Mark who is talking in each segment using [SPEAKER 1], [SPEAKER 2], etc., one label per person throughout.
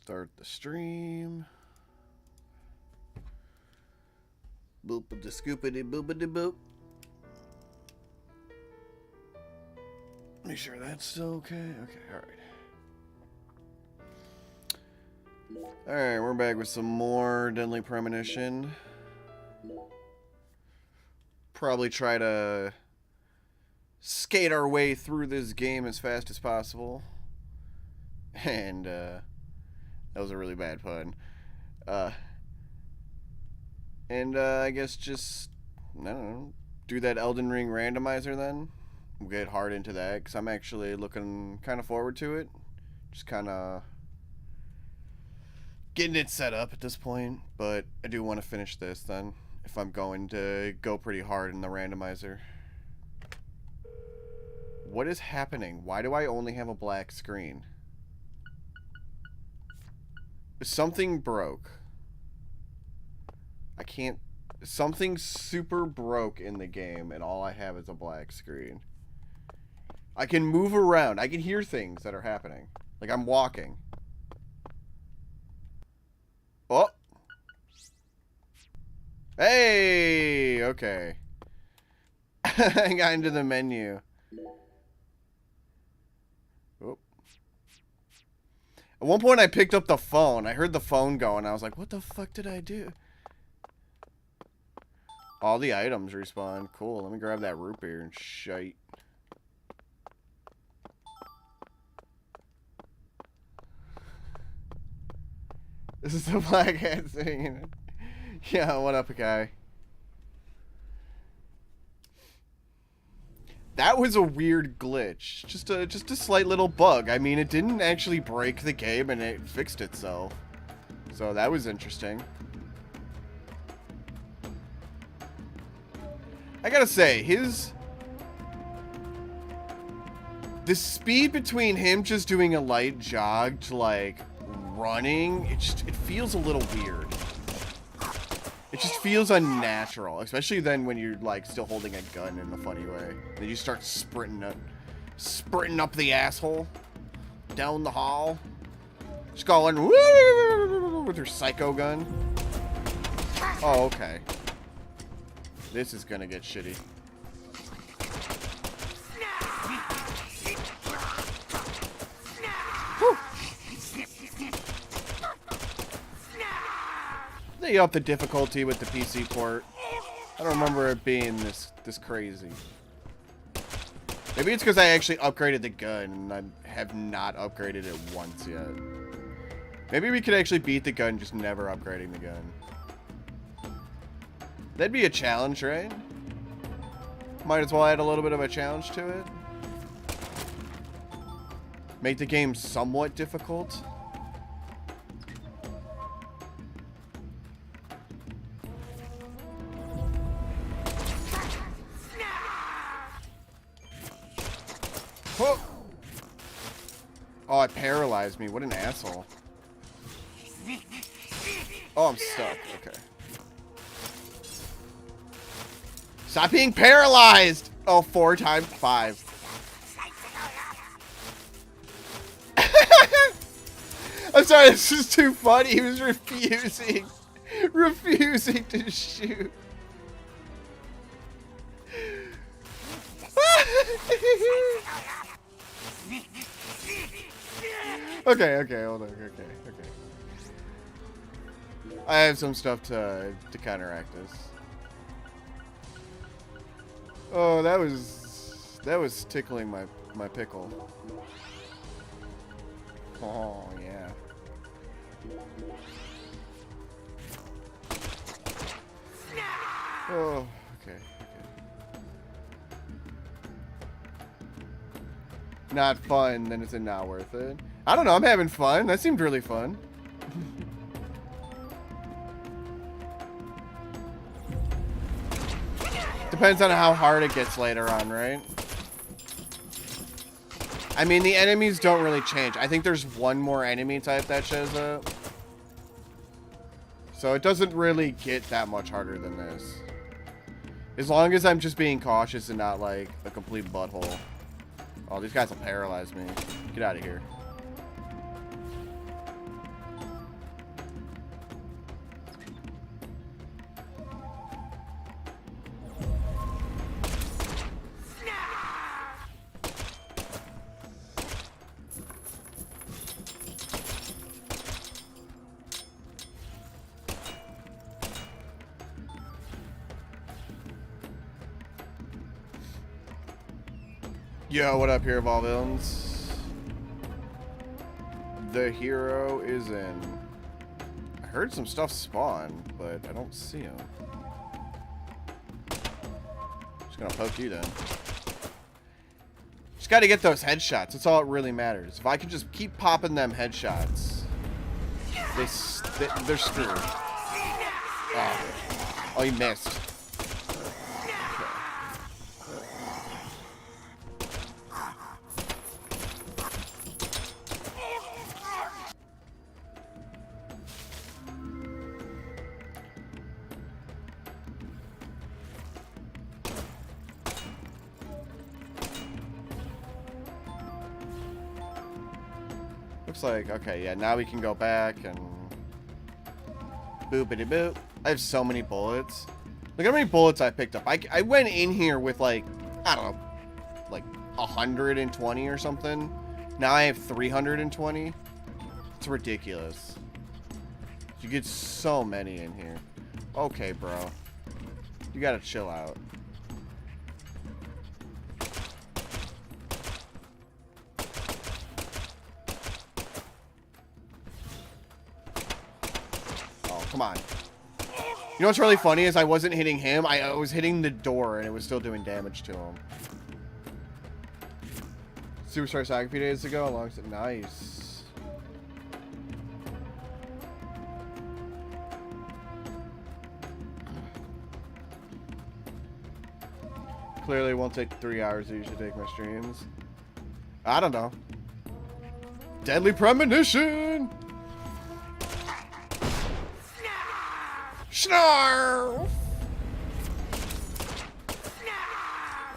[SPEAKER 1] Start the stream. Boopity scoopity boopity boop. Make sure that's still okay. Okay, alright. Alright, we're back with some more Deadly Premonition. Probably try to skate our way through this game as fast as possible. And, that was a really bad pun. I guess just, I don't know, do that Elden Ring randomizer then. We'll get hard into that, because I'm actually looking kind of forward to it. Just kind of getting it set up at this point, but I do want to finish this then, if I'm going to go pretty hard in the randomizer. What is happening? Why do I only have a black screen? Something broke. I can't... Something super broke in the game, and all I have is a black screen. I can move around. I can hear things that are happening. Like I'm walking. Oh! Hey! Okay. I got into the menu. Oh. At one point I picked up the phone. I heard the phone go and I was like, what the fuck did I do? All the items respawn. Cool. Let me grab that root beer and shite. This is the black hat sitting in it. Yeah, what up, guy? That was a weird glitch. Just a slight little bug. I mean, it didn't actually break the game and it fixed itself. So that was interesting. I gotta say, the speed between him just doing a light jog to like running, it feels a little weird. It just feels unnatural, especially then when you're like still holding a gun in a funny way. Then you start sprinting up the asshole, down the hall, just going woo with your psycho gun. Oh, okay. This is gonna get shitty. Whew. They upped the difficulty with the PC port. I don't remember it being this crazy. Maybe it's because I actually upgraded the gun and I have not upgraded it once yet. Maybe we could actually beat the gun just never upgrading the gun. That'd be a challenge, right? Might as well add a little bit of a challenge to it. Make the game somewhat difficult. Oh, it paralyzed me. What an asshole. Oh, I'm stuck. Okay. Stop being paralyzed! Oh, 4 times 5. I'm sorry, this is too funny. He was refusing to shoot. Okay, hold on. Okay. I have some stuff to counteract this. Oh, that was tickling my pickle. Oh, yeah. Oh, okay. Not fun, then it's not worth it. I don't know, I'm having fun. That seemed really fun. Depends on how hard it gets later on, right? I mean, the enemies don't really change. I think there's one more enemy type that shows up. So it doesn't really get that much harder than this. As long as I'm just being cautious and not like a complete butthole. Oh, these guys will paralyze me. Get out of here. Yo, what up, Hero of All Villains? The hero is in. I heard some stuff spawn, but I don't see him. Just gonna poke you then. Just gotta get those headshots. That's all that really matters. If I can just keep popping them headshots, they're screwed. Oh, he missed. Looks like, okay, yeah, now we can go back and boopity boop. I have so many bullets. Look how many bullets I picked up. I went in here with like, I don't know, like 120 or something. Now I have 320. It's ridiculous. You get so many in here. Okay, bro. You gotta chill out. Come on. You know what's really funny is I wasn't hitting him. I was hitting the door and it was still doing damage to him. Superstar Saga a few days ago. Alongside, nice. Clearly it won't take 3 hours to usually take my streams. I don't know. Deadly Premonition! Snarf!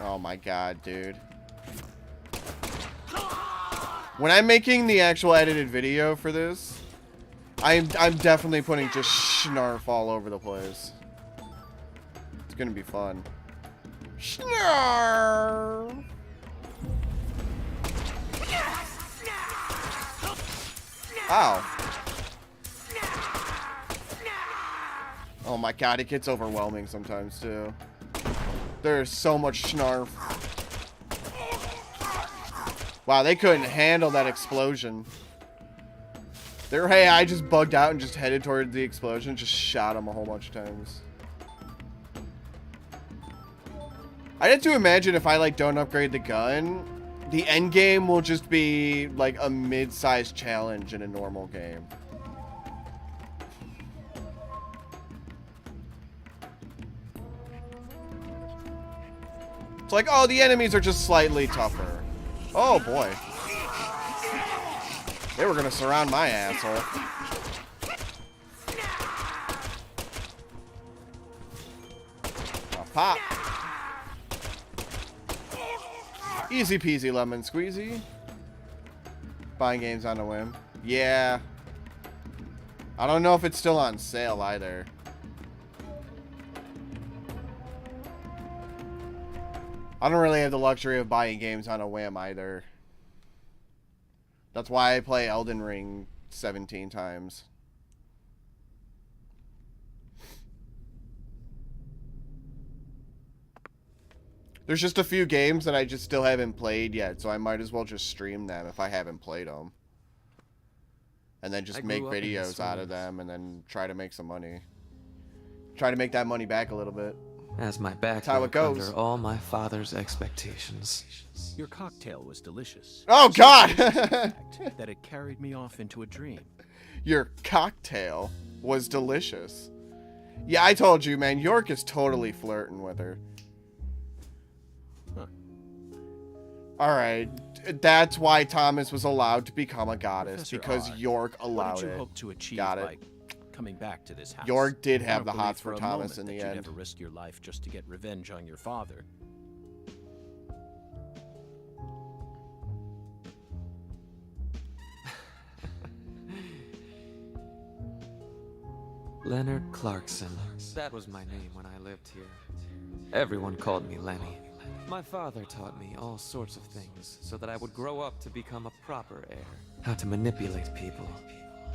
[SPEAKER 1] Oh my god, dude. When I'm making the actual edited video for this, I'm definitely putting just snarf all over the place. It's gonna be fun. Snarf! Ow. Oh my god, it gets overwhelming sometimes too. There's so much snarf. Wow, they couldn't handle that explosion. Hey, I just bugged out and just headed toward the explosion, just shot them a whole bunch of times. I had to imagine if I like don't upgrade the gun, the end game will just be like a mid-sized challenge in a normal game. It's like, oh, the enemies are just slightly tougher. Oh, boy. They were gonna surround my asshole. Oh, pop. Easy peasy lemon squeezy. Buying games on a whim. Yeah. I don't know if it's still on sale either. I don't really have the luxury of buying games on a whim either. That's why I play Elden Ring 17 times. There's just a few games that I just still haven't played yet, so I might as well just stream them if I haven't played them. And then just make videos out of them and then try to make some money. Try to make that money back a little bit.
[SPEAKER 2] As my back
[SPEAKER 1] how it goes.
[SPEAKER 2] under all my father's expectations.
[SPEAKER 3] Your cocktail was delicious.
[SPEAKER 1] Oh God!
[SPEAKER 3] That it carried me off into a dream.
[SPEAKER 1] Your cocktail was delicious. Yeah, I told you, man. York is totally flirting with her.
[SPEAKER 3] Huh.
[SPEAKER 1] All right, that's why Thomas was allowed to become a goddess,
[SPEAKER 3] Professor
[SPEAKER 1] because
[SPEAKER 3] R,
[SPEAKER 1] York allowed
[SPEAKER 3] what did you
[SPEAKER 1] it.
[SPEAKER 3] hope to achieve
[SPEAKER 1] Got it.
[SPEAKER 3] by coming back to this house?
[SPEAKER 1] York did have
[SPEAKER 3] I
[SPEAKER 1] the
[SPEAKER 3] don't
[SPEAKER 1] hots
[SPEAKER 3] believe
[SPEAKER 1] for
[SPEAKER 3] a
[SPEAKER 1] Thomas in
[SPEAKER 3] moment
[SPEAKER 1] the
[SPEAKER 3] that
[SPEAKER 1] end.
[SPEAKER 3] You'd ever risk your life just to get revenge on your father.
[SPEAKER 2] Leonard Clarkson. That was my name when I lived here. Everyone called me Lenny. My father taught me all sorts of things so that I would grow up to become a proper heir. How to manipulate people.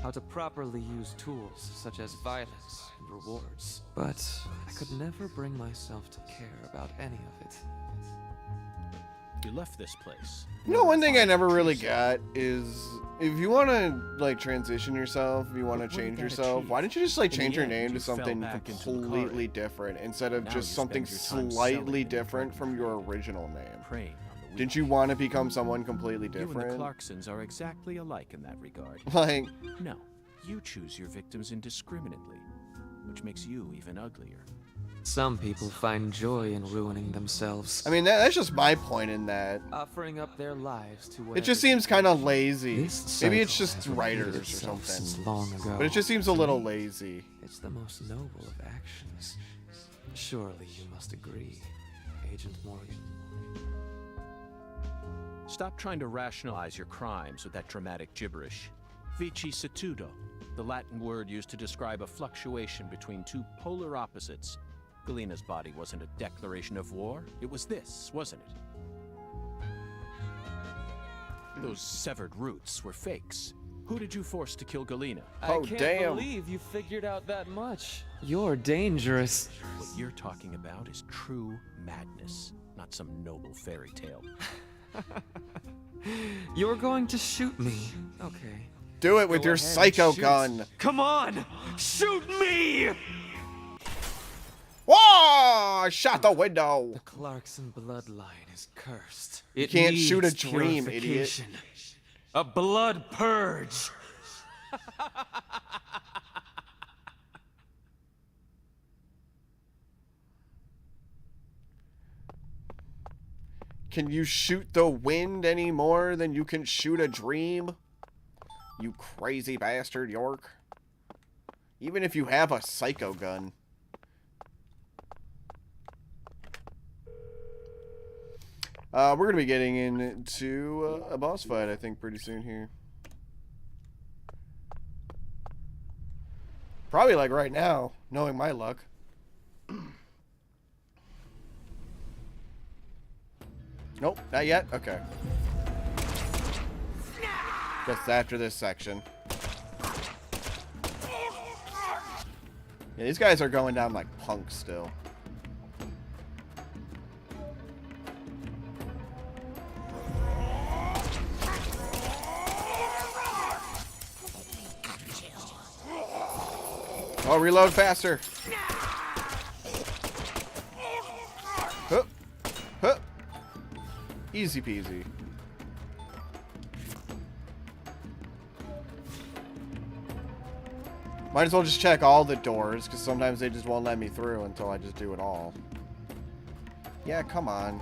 [SPEAKER 2] How to properly use tools such as violence and rewards. But I could never bring myself to care about any of it.
[SPEAKER 3] You left this place.
[SPEAKER 1] You know, one thing I never really got is if you want to like transition yourself, if you want to
[SPEAKER 3] But what
[SPEAKER 1] change
[SPEAKER 3] did that
[SPEAKER 1] yourself,
[SPEAKER 3] achieve?
[SPEAKER 1] why didn't you just like
[SPEAKER 3] In
[SPEAKER 1] change
[SPEAKER 3] the
[SPEAKER 1] your
[SPEAKER 3] end,
[SPEAKER 1] name to
[SPEAKER 3] you fell
[SPEAKER 1] something
[SPEAKER 3] back into the
[SPEAKER 1] completely
[SPEAKER 3] corridor.
[SPEAKER 1] different instead of
[SPEAKER 3] Now
[SPEAKER 1] just
[SPEAKER 3] you
[SPEAKER 1] something
[SPEAKER 3] spend your time
[SPEAKER 1] slightly
[SPEAKER 3] selling
[SPEAKER 1] different from
[SPEAKER 3] impertinence.
[SPEAKER 1] your original name?
[SPEAKER 3] Preying on the weak.
[SPEAKER 1] Didn't you want to become someone completely
[SPEAKER 3] You and the
[SPEAKER 1] different?
[SPEAKER 3] Clarksons are exactly alike in that regard.
[SPEAKER 1] Like,
[SPEAKER 3] No, you choose your victims indiscriminately, which makes you even uglier.
[SPEAKER 2] Some people find joy in ruining themselves,
[SPEAKER 1] I mean, that's just my point in that.
[SPEAKER 2] offering up their lives to
[SPEAKER 1] It
[SPEAKER 2] whatever.
[SPEAKER 1] just seems kind of lazy.
[SPEAKER 2] This
[SPEAKER 1] Maybe it's
[SPEAKER 2] cycle
[SPEAKER 1] just
[SPEAKER 2] has repeated
[SPEAKER 1] writers or
[SPEAKER 2] itself
[SPEAKER 1] something.
[SPEAKER 2] since long ago.
[SPEAKER 1] But it just seems a little lazy.
[SPEAKER 2] It's the most noble of actions. Surely you must agree, Agent Morgan.
[SPEAKER 3] Stop trying to rationalize your crimes with that dramatic gibberish. Vicissitudo, the Latin word used to describe a fluctuation between two polar opposites. Galena's body wasn't a declaration of war. It was this, wasn't it? Those severed roots were fakes. Who did you force to kill Galena?
[SPEAKER 1] Oh,
[SPEAKER 2] I can't
[SPEAKER 1] damn.
[SPEAKER 2] believe you figured out that much. You're dangerous.
[SPEAKER 3] What you're talking about is true madness, not some noble fairy tale.
[SPEAKER 2] You're going to shoot me. Okay.
[SPEAKER 1] Do it with
[SPEAKER 2] Go
[SPEAKER 1] your
[SPEAKER 2] ahead and
[SPEAKER 1] psycho
[SPEAKER 2] shoot.
[SPEAKER 1] gun.
[SPEAKER 2] Come on! Shoot me!
[SPEAKER 1] Whoa! Shot the window.
[SPEAKER 2] The Clarkson bloodline is cursed.
[SPEAKER 1] You
[SPEAKER 2] It
[SPEAKER 1] can't shoot a
[SPEAKER 2] needs
[SPEAKER 1] dream, idiot.
[SPEAKER 2] purification. A blood purge.
[SPEAKER 1] Can you shoot the wind any more than you can shoot a dream? You crazy bastard, York. Even if you have a psycho gun. We're going to be getting into a boss fight, I think, pretty soon here. Probably like right now, knowing my luck. Nope, not yet? Okay. Just after this section. Yeah, these guys are going down like punks still. Oh, reload faster. Hup. Hup. Easy peasy. Might as well just check all the doors, because sometimes they just won't let me through until I just do it all. Yeah, come on.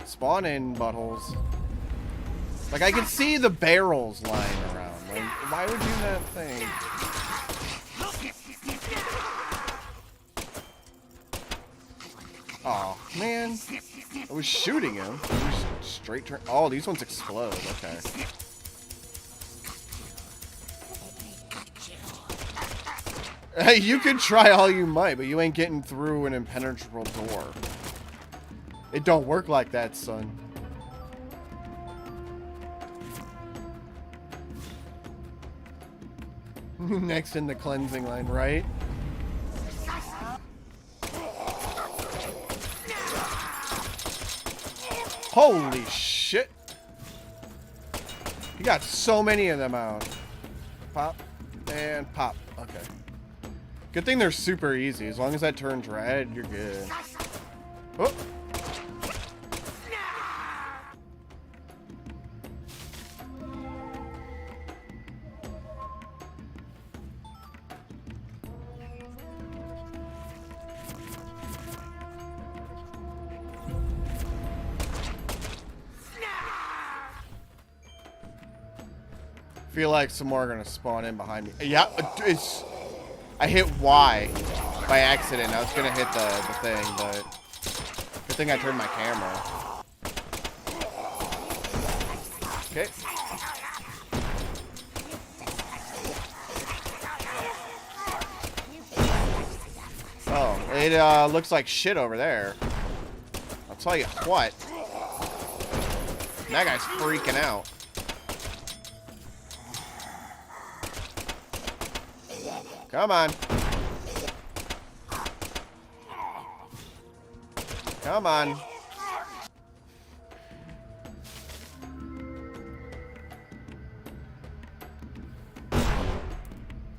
[SPEAKER 1] Spawn in, buttholes. Like, I can see the barrels lying around. Like, why would you not think? Oh man. I was shooting him. He was straight turn. Oh, these ones explode. Okay. Hey, you can try all you might, but you ain't getting through an impenetrable door. It don't work like that, son. Next in the cleansing line, right? Holy shit. You got so many of them out. Pop and pop. Okay. Good thing they're super easy. As long as that turns red, you're good. Oh. Feel like some more are gonna spawn in behind me. Yeah, it's. I hit Y by accident. I was gonna hit the thing, but good thing I turned my camera. Okay. Oh, it looks like shit over there. I'll tell you what. That guy's freaking out. Come on. Come on.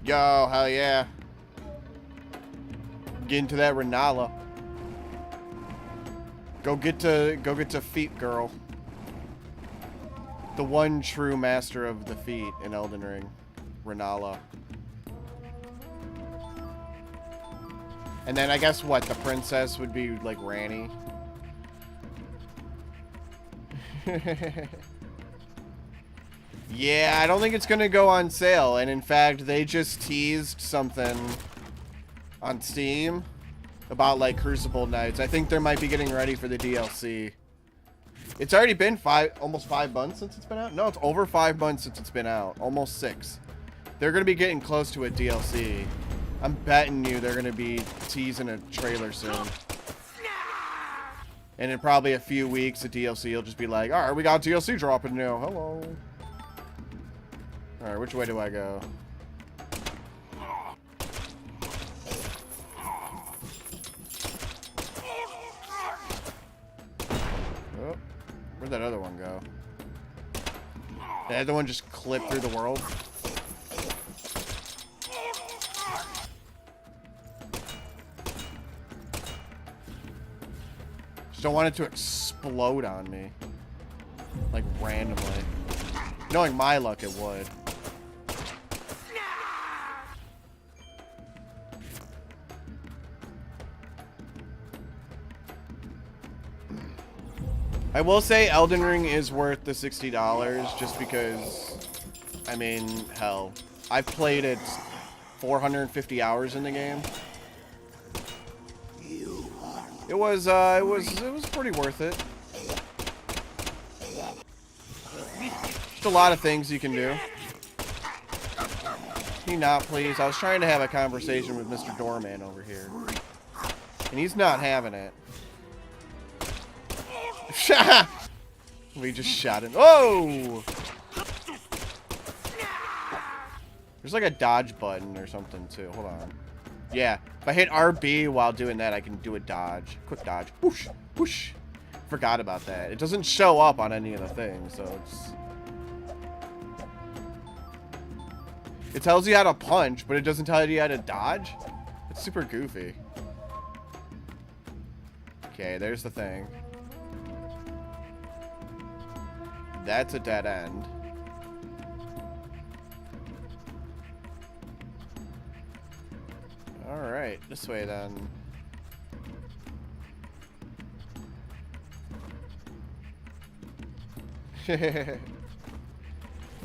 [SPEAKER 1] Yo, hell yeah. Get into that Renala. Go get to feet, girl. The one true master of the feet in Elden Ring, Renala. And then I guess what, the princess would be like Ranny. Yeah, I don't think it's gonna go on sale, and in fact, they just teased something on Steam about like Crucible Knights. I think they might be getting ready for the DLC. It's already been almost 5 months since it's been out. No, it's over 5 months since it's been out. Almost 6. They're gonna be getting close to a DLC. I'm betting you they're gonna be teasing a trailer soon. And in probably a few weeks, the DLC will just be like, all right, we got DLC dropping now. Hello. All right, which way do I go? Oh, where'd that other one go? Did the other one just clip through the world? Just don't want it to explode on me. Like, randomly. Knowing my luck, it would. I will say Elden Ring is worth the $60 just because, I mean, hell, I've played it 450 hours in the game. It was pretty worth it. Just a lot of things you can do. Can you not, please? I was trying to have a conversation with Mr. Doorman over here, and he's not having it. We just shot him. Oh! There's like a dodge button or something too. Hold on. Yeah, if I hit RB while doing that, I can do a dodge. Quick dodge. Whoosh! Whoosh! Forgot about that. It doesn't show up on any of the things, so it's... It tells you how to punch, but it doesn't tell you how to dodge? It's super goofy. Okay, there's the thing. That's a dead end. Alright, this way then.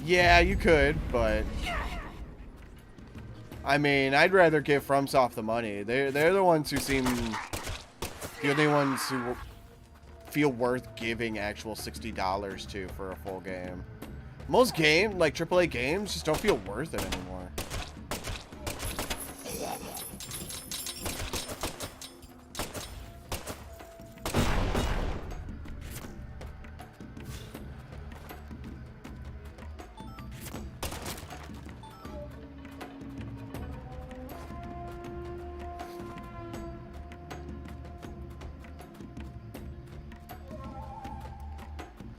[SPEAKER 1] Yeah, you could, but... I mean, I'd rather give FromSoft the money. They're the ones who seem... the only ones who feel worth giving actual $60 to for a full game. Most games, like AAA games, just don't feel worth it anymore.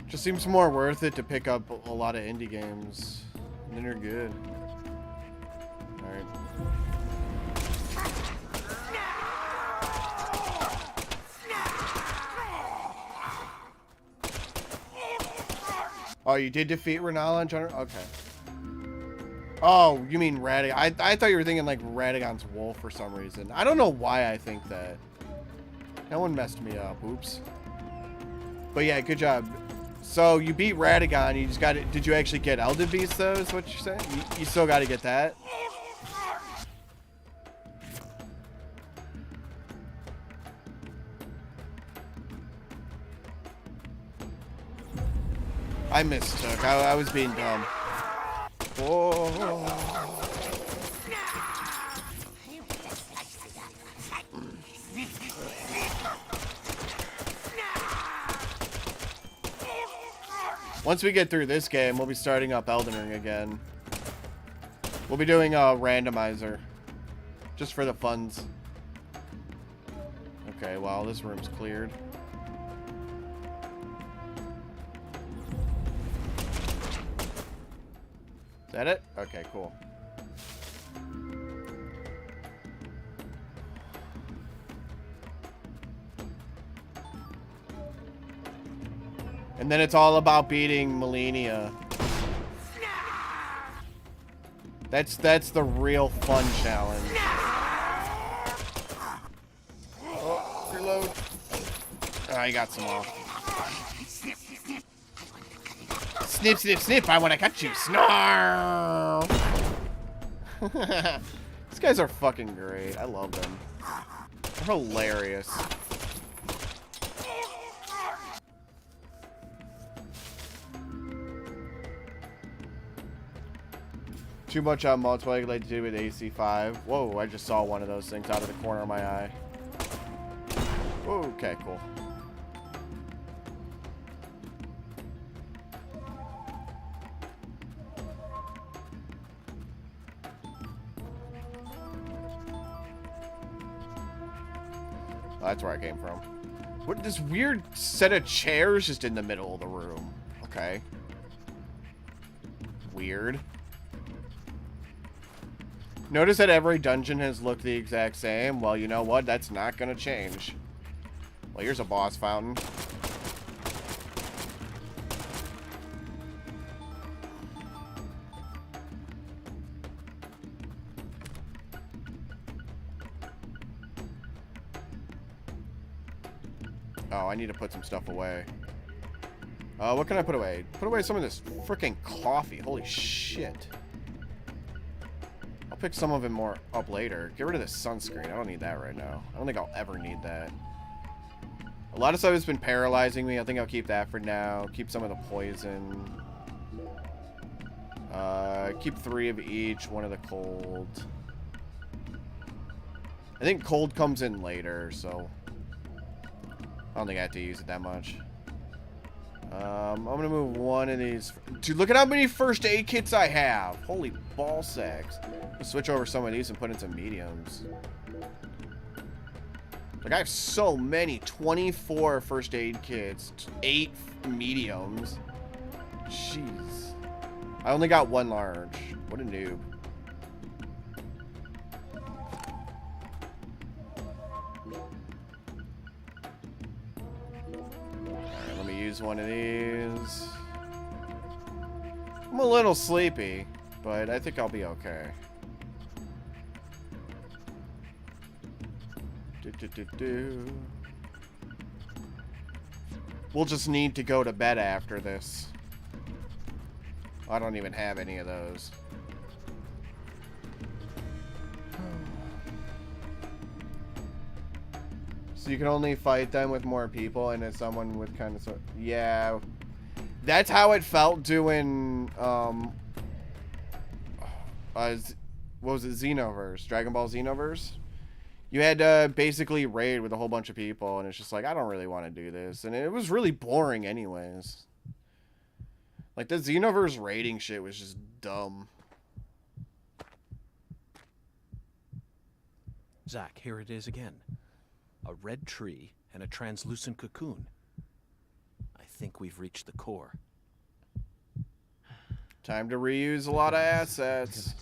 [SPEAKER 1] Just seems more worth it to pick up a lot of indie games. And then you're good. Alright. Oh, you did defeat Renala and General? Okay. Oh, you mean Radagon. I thought you were thinking like Radagon's wolf for some reason. I don't know why I think that. That one messed me up. Oops. But yeah, good job. So you beat Radagon, you just got it. Did you actually get Elden Beast though, is what you're saying? You still got to get that? I mistook. I was being dumb. Whoa. Once we get through this game, we'll be starting up Elden Ring again. We'll be doing a randomizer. Just for the funds. Okay, well, this room's cleared. Is that it? Okay, cool. And then it's all about beating Melania. That's the real fun challenge. Oh, reload. Oh, I got some off. Snip, snip, snip. I want to cut you. Snarl. These guys are fucking great. I love them. They're hilarious. Too much on multiplayer like to do with AC5. Whoa, I just saw one of those things out of the corner of my eye. Whoa, okay, cool. Oh, that's where I came from. What, this weird set of chairs just in the middle of the room. Okay. Weird. Notice that every dungeon has looked the exact same. Well, you know what? That's not going to change. Well, here's a boss fountain. Oh, I need to put some stuff away. What can I put away? Put away some of this freaking coffee. Holy shit. I'll pick some of it more up later. Get rid of this sunscreen. I don't need that right now. I don't think I'll ever need that. A lot of stuff has been paralyzing me. I think I'll keep that for now. Keep some of the poison. Keep 3 of each. 1 of the cold. I think cold comes in later, so I don't think I have to use it that much. I'm gonna move 1 of these. Dude, look at how many first aid kits I have. Holy ball sacks. Let's switch over some of these and put in some mediums. Like, I have so many. 24 first aid kits. 8 mediums. Jeez. I only got 1 large. What a noob. Alright, let me use 1 of these. I'm a little sleepy, but I think I'll be okay. We'll just need to go to bed after this. I don't even have any of those. So you can only fight them with more people, and as someone with kind of... Yeah. That's how it felt doing... what was it? Xenoverse. Dragon Ball Xenoverse? You had to basically raid with a whole bunch of people, and it's just like, I don't really want to do this. And it was really boring anyways. Like, the Xenoverse raiding shit was just dumb.
[SPEAKER 3] Zack, here it is again. A red tree and a translucent cocoon. I think we've reached the core.
[SPEAKER 1] Time to reuse a lot of assets.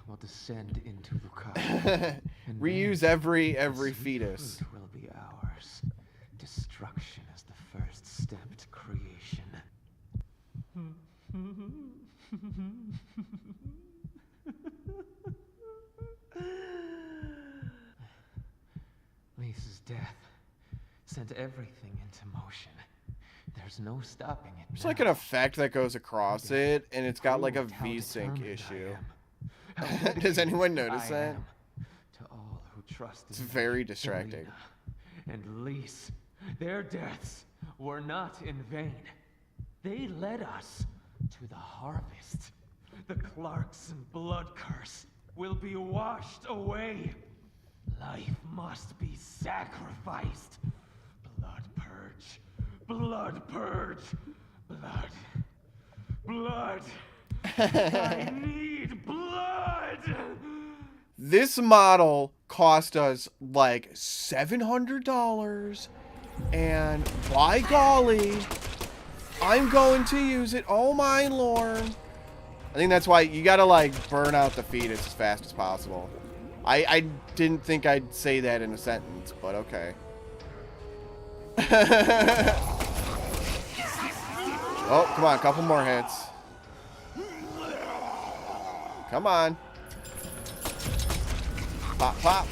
[SPEAKER 2] Will descend into Lucario.
[SPEAKER 1] Reuse every fetus.
[SPEAKER 2] Fruit will be ours. Destruction is the first step to creation. Lisa's death sent everything into motion. There's no stopping it.
[SPEAKER 1] It's like an effect that goes across it, and it's got like a V-Sync issue. Does anyone notice that?
[SPEAKER 2] To all who trust
[SPEAKER 1] It's very distracting.
[SPEAKER 2] And Lise, their deaths were not in vain. They led us to the harvest. The Clarkson blood curse will be washed away. Life must be sacrificed. Blood purge. Blood purge. Blood. Blood. I need blood.
[SPEAKER 1] This model cost us like $700, and by golly, I'm going to use it. Oh my lord. I think that's why you gotta like burn out the fetus as fast as possible. I didn't think I'd say that in a sentence, but okay. Oh, come on, a couple more hits. Come on. Pop, pop.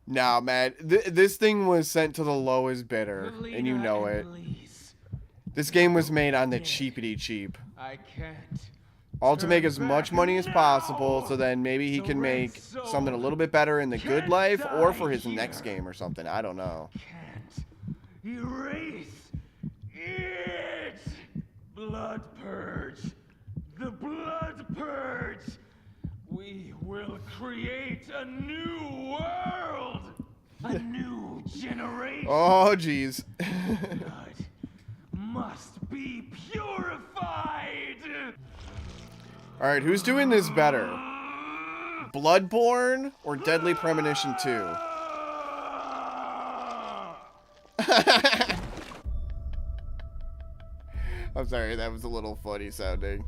[SPEAKER 1] Nah, man. This thing was sent to the lowest bidder, and you know it. This game was made on the cheapity cheap.
[SPEAKER 4] I can't.
[SPEAKER 1] All to make as much money as possible, so then maybe he can make something a little bit better in the good life, or for his next game or something. I don't know.
[SPEAKER 4] Can't erase it. Blood purge. The blood purge. We will create a new world. A new generation.
[SPEAKER 1] Oh, jeez.
[SPEAKER 4] Blood must be purified.
[SPEAKER 1] Alright, who's doing this better? Bloodborne or Deadly Premonition 2? I'm sorry, that was a little funny sounding.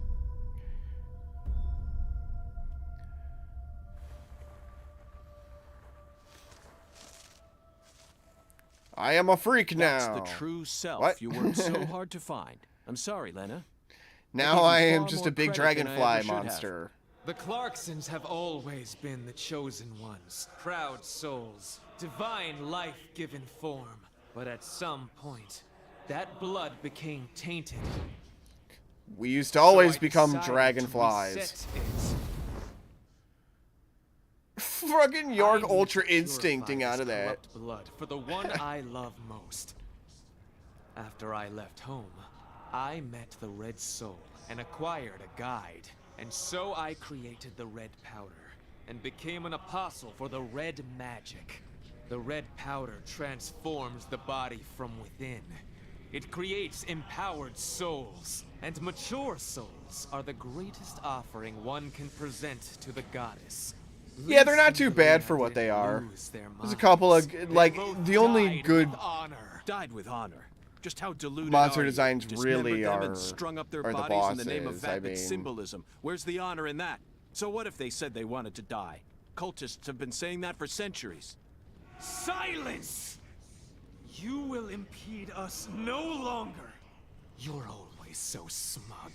[SPEAKER 1] I am a freak now.
[SPEAKER 3] That's the true self
[SPEAKER 1] What?
[SPEAKER 3] you worked so hard to find. I'm sorry, Lena.
[SPEAKER 1] Now I
[SPEAKER 3] gave you
[SPEAKER 1] am
[SPEAKER 3] far
[SPEAKER 1] just
[SPEAKER 3] more
[SPEAKER 1] a big
[SPEAKER 3] credit than I ever
[SPEAKER 1] dragonfly
[SPEAKER 3] should have.
[SPEAKER 1] monster.
[SPEAKER 2] The Clarksons have always been the chosen ones, proud souls, divine life-given form. But at some point, that blood became tainted.
[SPEAKER 1] We used to always
[SPEAKER 2] So I
[SPEAKER 1] become
[SPEAKER 2] decided to
[SPEAKER 1] dragonflies.
[SPEAKER 2] reset it.
[SPEAKER 1] Fucking
[SPEAKER 2] I
[SPEAKER 1] York
[SPEAKER 2] need
[SPEAKER 1] Ultra
[SPEAKER 2] to purify
[SPEAKER 1] Instincting out of
[SPEAKER 2] this
[SPEAKER 1] that.
[SPEAKER 2] corrupt blood for the one I love most. After I left home, I met the Red Soul and acquired a guide. And so I created the red powder and became an apostle for the red magic. The red powder transforms the body from within. It creates empowered souls, and mature souls are the greatest offering one can present to the goddess.
[SPEAKER 1] Yeah, they're not too
[SPEAKER 2] Recently,
[SPEAKER 1] bad
[SPEAKER 2] I
[SPEAKER 1] for what they
[SPEAKER 2] didn't
[SPEAKER 1] are.
[SPEAKER 2] lose their
[SPEAKER 1] There's a couple of,
[SPEAKER 2] minds.
[SPEAKER 1] like,
[SPEAKER 2] They both
[SPEAKER 1] the only
[SPEAKER 2] died
[SPEAKER 1] good
[SPEAKER 2] with honor.
[SPEAKER 3] Died with honor. Just how deluded
[SPEAKER 1] monster
[SPEAKER 3] are you?
[SPEAKER 1] designs
[SPEAKER 3] Dismembered
[SPEAKER 1] really
[SPEAKER 3] them
[SPEAKER 1] are
[SPEAKER 3] and strung up their
[SPEAKER 1] the
[SPEAKER 3] bodies in the name of
[SPEAKER 1] bosses. I
[SPEAKER 3] vapid
[SPEAKER 1] mean,
[SPEAKER 3] symbolism. Where's the honor in that? So what if they said they wanted to die? Cultists have been saying that for centuries.
[SPEAKER 2] Silence! You will impede us no longer. You're always so smug.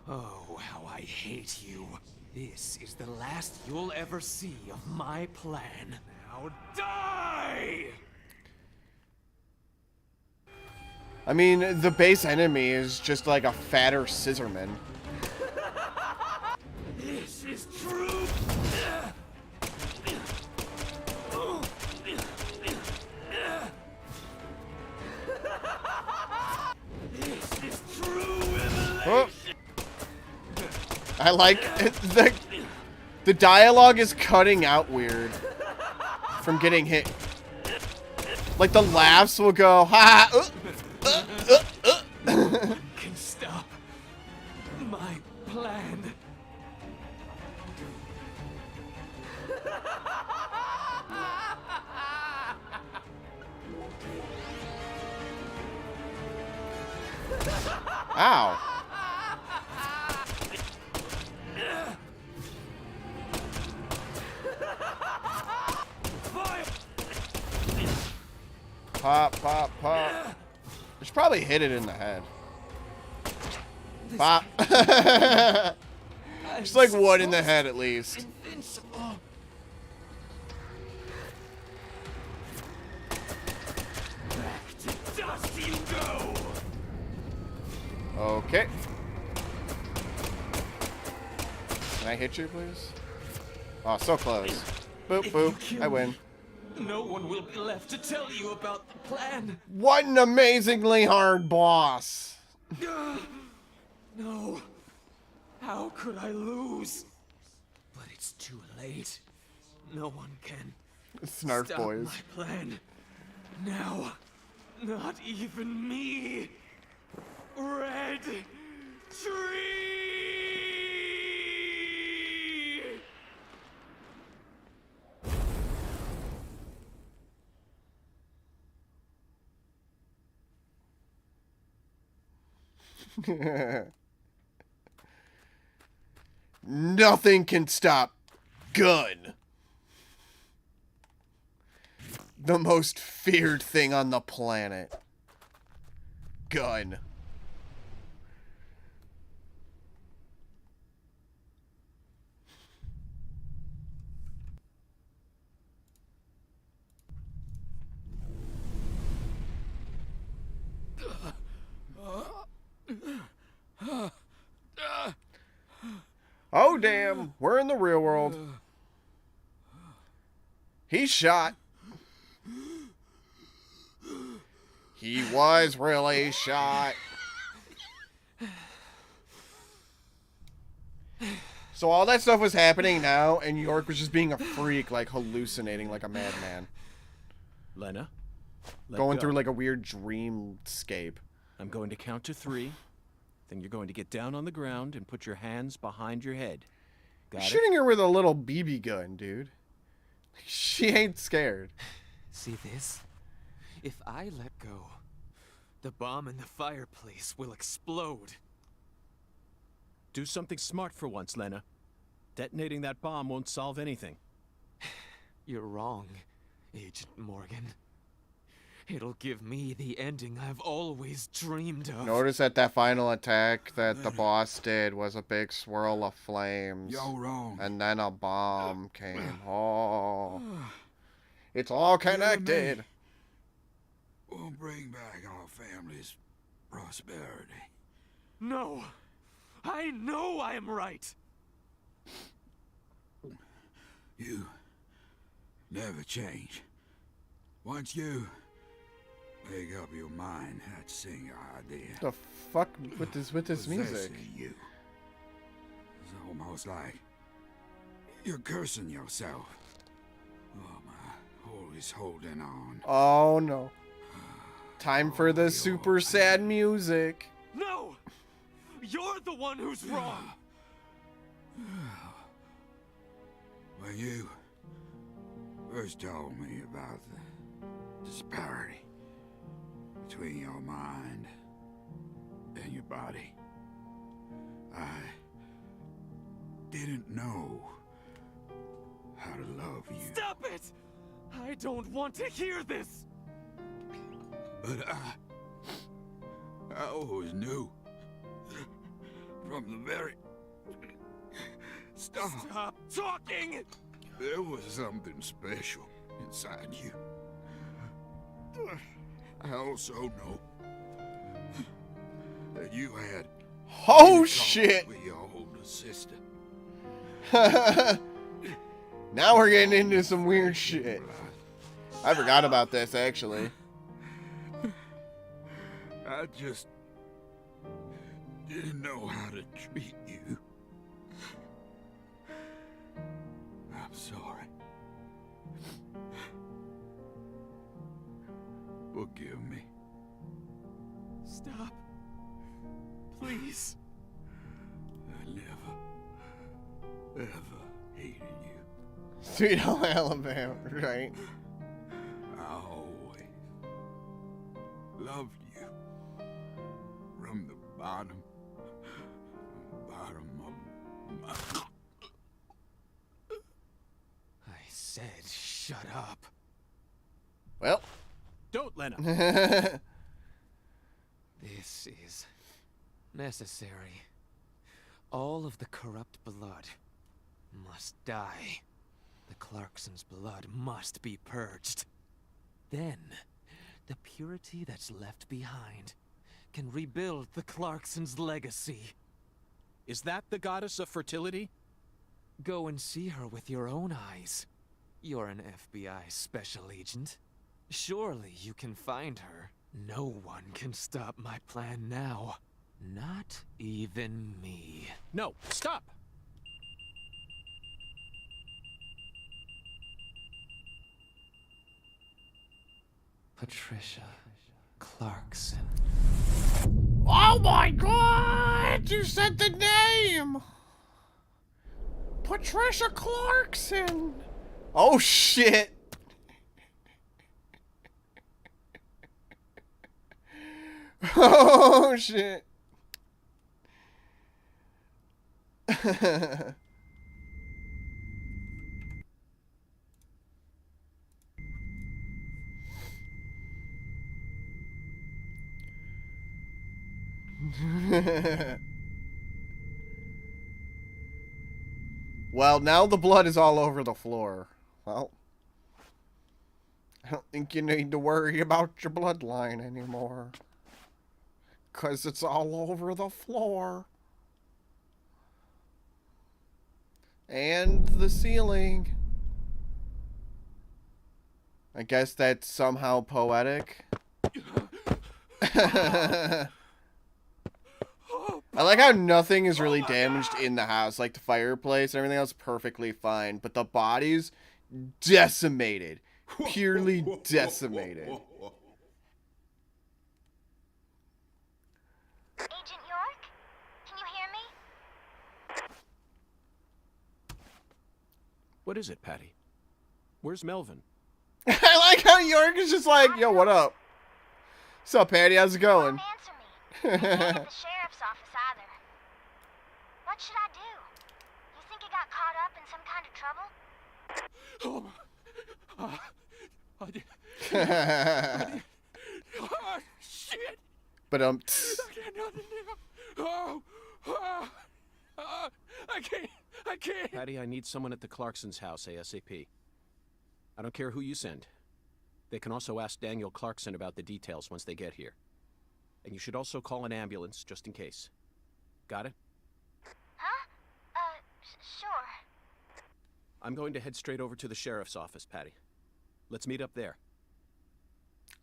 [SPEAKER 2] Oh, how I hate you. This is the last you'll ever see of my plan. Now die!
[SPEAKER 1] I mean, the base enemy is just like a fatter scissorman.
[SPEAKER 4] This is true. This is true revelation.
[SPEAKER 1] Oh. I like the dialogue is cutting out weird from getting hit. Like the laughs will go ha.
[SPEAKER 2] Can stop my plan.
[SPEAKER 1] Ow. Pop, pop, pop. I should probably hit it in the head. Pop. Just like one in the head at least.
[SPEAKER 2] Invincible.
[SPEAKER 4] Back to dust you go.
[SPEAKER 1] Okay. Can I hit you, please? Oh, so close. Boop,
[SPEAKER 2] If you
[SPEAKER 1] boop.
[SPEAKER 2] kill
[SPEAKER 1] I win.
[SPEAKER 2] me, no one will be left to tell you about the plan.
[SPEAKER 1] What an amazingly hard boss.
[SPEAKER 2] No. How could I lose? But it's too late. No one can
[SPEAKER 1] Snarf
[SPEAKER 2] stop
[SPEAKER 1] boys.
[SPEAKER 2] my plan. Now, not even me. Red Tree!
[SPEAKER 1] Nothing can stop Gun. The most feared thing on the planet. Gun. Oh, damn. We're in the real world. He's shot. He was really shot. So all that stuff was happening now, and York was just being a freak, like hallucinating like a madman.
[SPEAKER 3] Lena,
[SPEAKER 1] Going through like a weird dreamscape.
[SPEAKER 3] I'm going to count to 3. Then you're going to get down on the ground and put your hands behind your head. Got it?
[SPEAKER 1] Shooting her with a little BB gun, dude. She ain't scared.
[SPEAKER 2] See this? If I let go, the bomb in the fireplace will explode.
[SPEAKER 3] Do something smart for once, Lena. Detonating that bomb won't solve anything.
[SPEAKER 2] You're wrong, Agent Morgan. It'll give me the ending I've always dreamed of.
[SPEAKER 1] Notice that final attack that the boss did was a big swirl of flames.
[SPEAKER 5] You're wrong.
[SPEAKER 1] And then a bomb came. Oh. It's all connected.
[SPEAKER 5] We'll bring back our family's prosperity.
[SPEAKER 2] No! I know I am right!
[SPEAKER 5] You never change. Once you make up your mind, that's single idea.
[SPEAKER 1] The fuck with this music?
[SPEAKER 5] Possessing you. It's almost like you're cursing yourself. Oh my, always holding on.
[SPEAKER 1] Oh no. Time for the super sad music.
[SPEAKER 2] No! You're the one who's wrong!
[SPEAKER 5] When you first told me about the disparity between your mind and your body, I didn't know how to love you.
[SPEAKER 2] Stop it! I don't want to hear this!
[SPEAKER 5] But I always knew from the very start.
[SPEAKER 2] Stop talking!
[SPEAKER 5] There was something special inside you. I also know that you had
[SPEAKER 1] Oh
[SPEAKER 5] talk
[SPEAKER 1] shit.
[SPEAKER 5] with your older sister.
[SPEAKER 1] Now we're getting into some weird shit. I forgot about this actually.
[SPEAKER 5] I just didn't know how to treat you. I'm sorry. Forgive me.
[SPEAKER 2] Stop. Please.
[SPEAKER 5] I never, ever hated you.
[SPEAKER 1] Sweet Home Alabama, right?
[SPEAKER 5] I always loved you. From the bottom of my...
[SPEAKER 2] I said shut up.
[SPEAKER 1] Well.
[SPEAKER 3] Don't, Lena.
[SPEAKER 2] This is necessary. All of the corrupt blood must die. The Clarksons' blood must be purged. Then, the purity that's left behind can rebuild the Clarksons' legacy.
[SPEAKER 3] Is that the goddess of fertility?
[SPEAKER 2] Go and see her with your own eyes. You're an FBI special agent. Surely you can find her. No one can stop my plan now. Not even me.
[SPEAKER 3] No, stop!
[SPEAKER 2] Patricia Clarkson.
[SPEAKER 1] Oh my god! You said the name! Patricia Clarkson! Oh shit! Oh shit! Well, now the blood is all over the floor. Well, I don't think you need to worry about your bloodline anymore. 'Cause it's all over the floor. And the ceiling. I guess that's somehow poetic. I like how nothing is really damaged in the house. Like the fireplace and everything else perfectly fine. But the bodies, decimated. Purely decimated.
[SPEAKER 6] Agent York? Can you hear me?
[SPEAKER 3] What is it, Patty? Where's Melvin?
[SPEAKER 1] I like how York is just like, yo, what up? What's up, Patty? How's it going?
[SPEAKER 6] Don't answer me. They ain't at the sheriff's office either. What should I do? You think he got caught up in some kind of trouble?
[SPEAKER 4] Oh, shit!
[SPEAKER 1] But
[SPEAKER 4] I can't nothing now. I can't.
[SPEAKER 3] Patty, I need someone at the Clarkson's house ASAP. I don't care who you send. They can also ask Daniel Clarkson about the details once they get here. And you should also call an ambulance, just in case. Got it?
[SPEAKER 6] Huh? Sure.
[SPEAKER 3] I'm going to head straight over to the sheriff's office, Patty. Let's meet up there.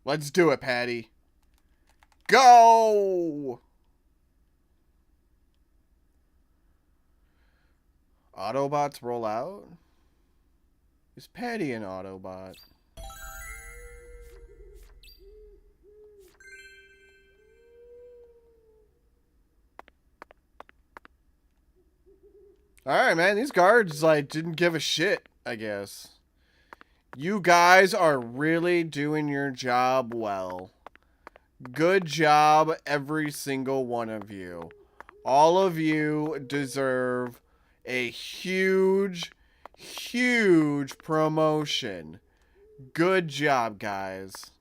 [SPEAKER 1] Let's do it, Patty. Go! Autobots roll out? Is Patty an Autobot? Alright, man. These guards, like, didn't give a shit, I guess. You guys are really doing your job well. Good job, every single one of you. All of you deserve a huge, huge promotion. Good job, guys.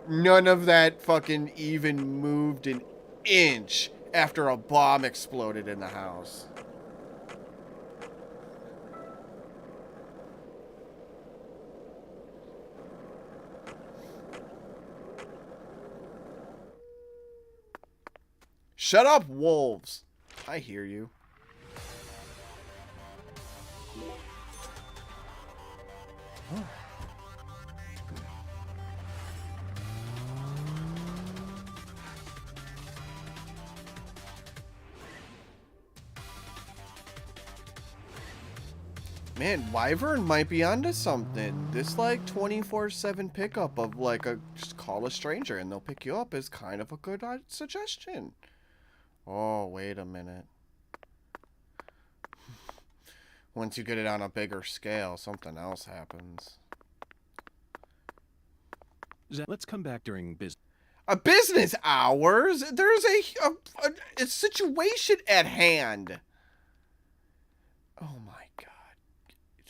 [SPEAKER 1] None of that fucking even moved an inch after a bomb exploded in the house. Shut up, wolves. I hear you. Man, Wyvern might be onto something. This, like, 24/7 pickup of, like, just call a stranger and they'll pick you up is kind of a good suggestion. Oh, wait a minute. Once you get it on a bigger scale, something else happens.
[SPEAKER 3] Let's come back during business.
[SPEAKER 1] Business hours? There's a situation at hand. Oh my god.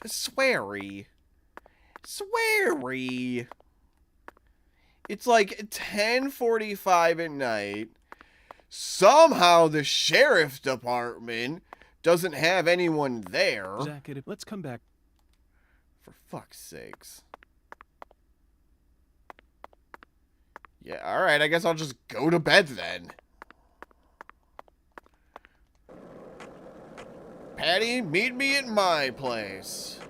[SPEAKER 1] Sweary. Sweary. It's like 10:45 at night. Somehow the sheriff's department doesn't have anyone there.
[SPEAKER 3] Zach, let's come back.
[SPEAKER 1] For fuck's sakes. Yeah, alright, I guess I'll just go to bed then. Patty, meet me at my place.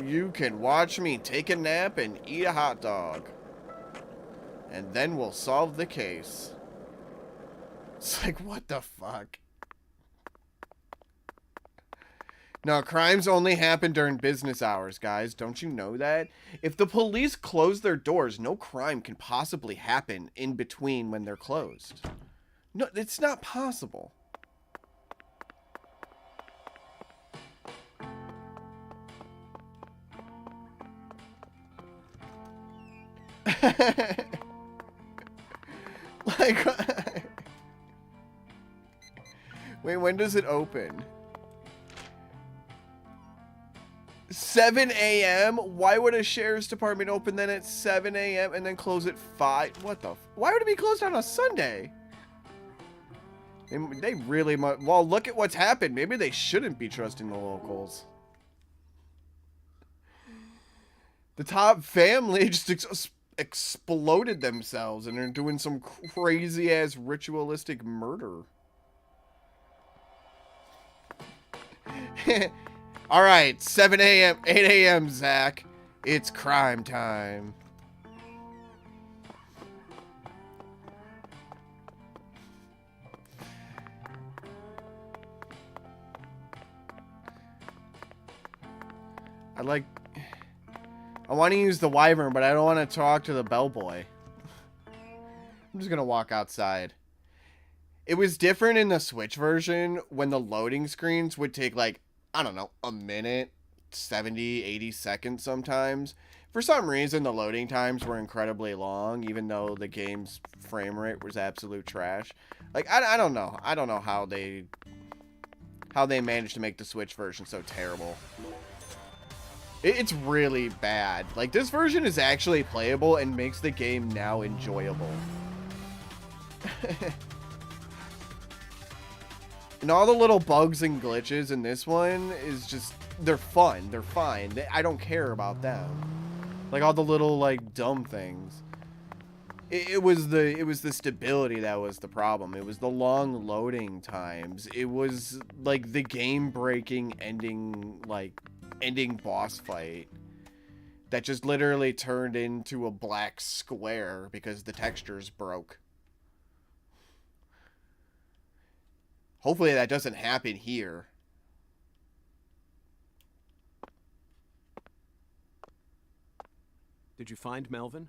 [SPEAKER 1] You can watch me take a nap and eat a hot dog. And then we'll solve the case. It's like, what the fuck? No, crimes only happen during business hours, guys. Don't you know that? If the police close their doors, no crime can possibly happen in between when they're closed. No, it's not possible. Like, wait, when does it open? 7 a.m.? Why would a sheriff's department open then at 7 a.m. and then close at 5? What the? Why would it be closed on a Sunday? They really must. Well, look at what's happened. Maybe they shouldn't be trusting the locals. The top family just exploded themselves and are doing some crazy ass ritualistic murder. All right, 7 a.m., 8 a.m., Zach. It's crime time. I want to use the wyvern, but I don't want to talk to the bellboy. I'm just going to walk outside. It was different in the Switch version when the loading screens would take, like, I don't know, a minute, 70, 80 seconds sometimes. For some reason, the loading times were incredibly long, even though the game's frame rate was absolute trash. Like, I don't know. I don't know how they managed to make the Switch version so terrible. It's really bad. Like, this version is actually playable and makes the game now enjoyable. And all the little bugs and glitches in this one is just, they're fun. They're fine. I don't care about them. Like, all the little, like, dumb things. It was the stability that was the problem. It was the long loading times. It was, like, the game-breaking ending boss fight that just literally turned into a black square because the textures broke. Hopefully that doesn't happen here.
[SPEAKER 3] Did you find Melvin?